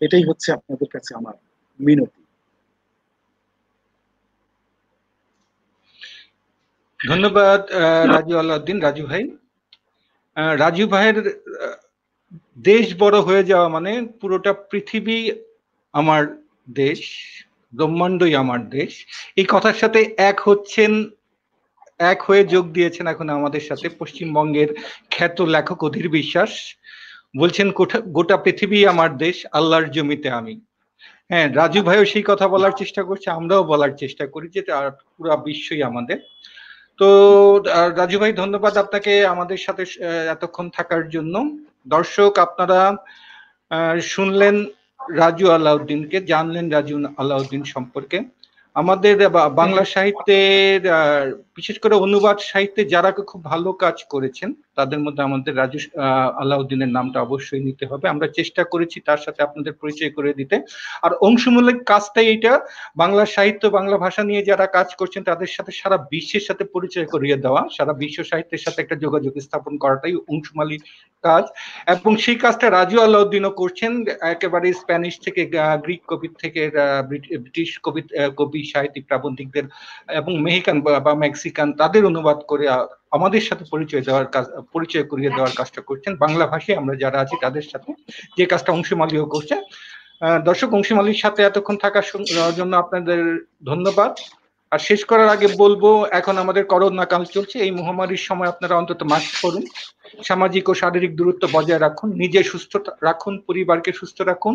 এটাই হচ্ছে আপনাদের কাছে আমার মিনতি। ধন্যবাদ রাজু আলাউদ্দিন, রাজু ভাই। রাজু ভাইয়ের দেশ বড় হয়ে যাওয়া মানে পুরোটা পৃথিবী আমার দেশ, ব্রহ্মাণ্ডই আমার দেশ, এই কথার সাথে এক হচ্ছেন, এক হয়ে যোগ দিয়েছেন এখন আমাদের সাথে পশ্চিমবঙ্গের খ্যাত লেখক অধীর বিশ্বাস। বলছেন গোটা পৃথিবী আমার দেশ, আল্লাহর জমিতে আমি। হ্যাঁ, রাজু ভাইও সেই কথা বলার চেষ্টা করছে, আমরাও বলার চেষ্টা করি যে পুরো বিশ্বই আমাদের। তো রাজু ভাই ধন্যবাদ আপনাকে আমাদের সাথে এতক্ষণ থাকার জন্য। দর্শক আপনারা শুনলেন রাজু আলাউদ্দিনকে, জানলেন রাজু আলাউদ্দিন সম্পর্কে। আমাদের বাংলা সাহিত্যের বিশেষ করে অনুবাদ সাহিত্যে যারা খুব ভালো কাজ করেছেন তাদের মধ্যে আমাদের রাজু আলাউদ্দিনের নামটা অবশ্যই নিতে হবে। আমরা চেষ্টা করেছি তার সাথে আপনাদের পরিচয় করে দিতে। আর অংশমূলক কাজটাই এটা, বাংলা সাহিত্য বাংলা ভাষা নিয়ে যারা কাজ করছেন তাদের সাথে সারা বিশ্বের সাথে পরিচয় করিয়ে দেওয়া, সারা বিশ্ব সাহিত্যের সাথে একটা যোগাযোগ স্থাপন করাটাই অংশুমালির কাজ। এবং সেই কাজটা রাজু আলাউদ্দিনও করছেন, একেবারে স্প্যানিশ থেকে গ্রিক কবি থেকে ব্রিটিশ কবি সাহিত্যিক প্রাবন্ধিকদের এবং মেহিকান বা মেক্সিকান তাদের অনুবাদ করে আমাদের সাথে পরিচয় করিয়ে দেওয়ার কাজটা করছেন। বাংলা ভাষায় আমরা যারা আছি তাদের সাথে, যে কাজটা অংশুমালিও করছে। দর্শক, অংশুমালির সাথে এতক্ষণ থাকার জন্য আপনাদের ধন্যবাদ। আর শেষ করার আগে বলবো, এখন আমাদের করোনা কাল চলছে, এই মহামারীর সময় আপনারা অন্তত মাস্ক পরুন, সামাজিক ও শারীরিক দূরত্ব বজায় রাখুন, নিজে সুস্থ রাখুন, পরিবারকে সুস্থ রাখুন,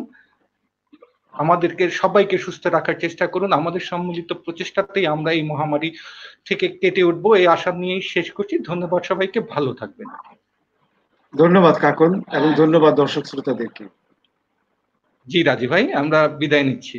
আমাদেরকে সবাইকে সুস্থ রাখার চেষ্টা করুন। আমাদের সম্মিলিত প্রচেষ্টাতেই আমরা এই মহামারী থেকে কেটে উঠবো, এই আশা নিয়েই শেষ করছি। ধন্যবাদ সবাইকে, ভালো থাকবেন। ধন্যবাদ কাকন, এবং ধন্যবাদ দর্শক শ্রোতাদেরকে। জি রাজীব ভাই, আমরা বিদায় নিচ্ছি।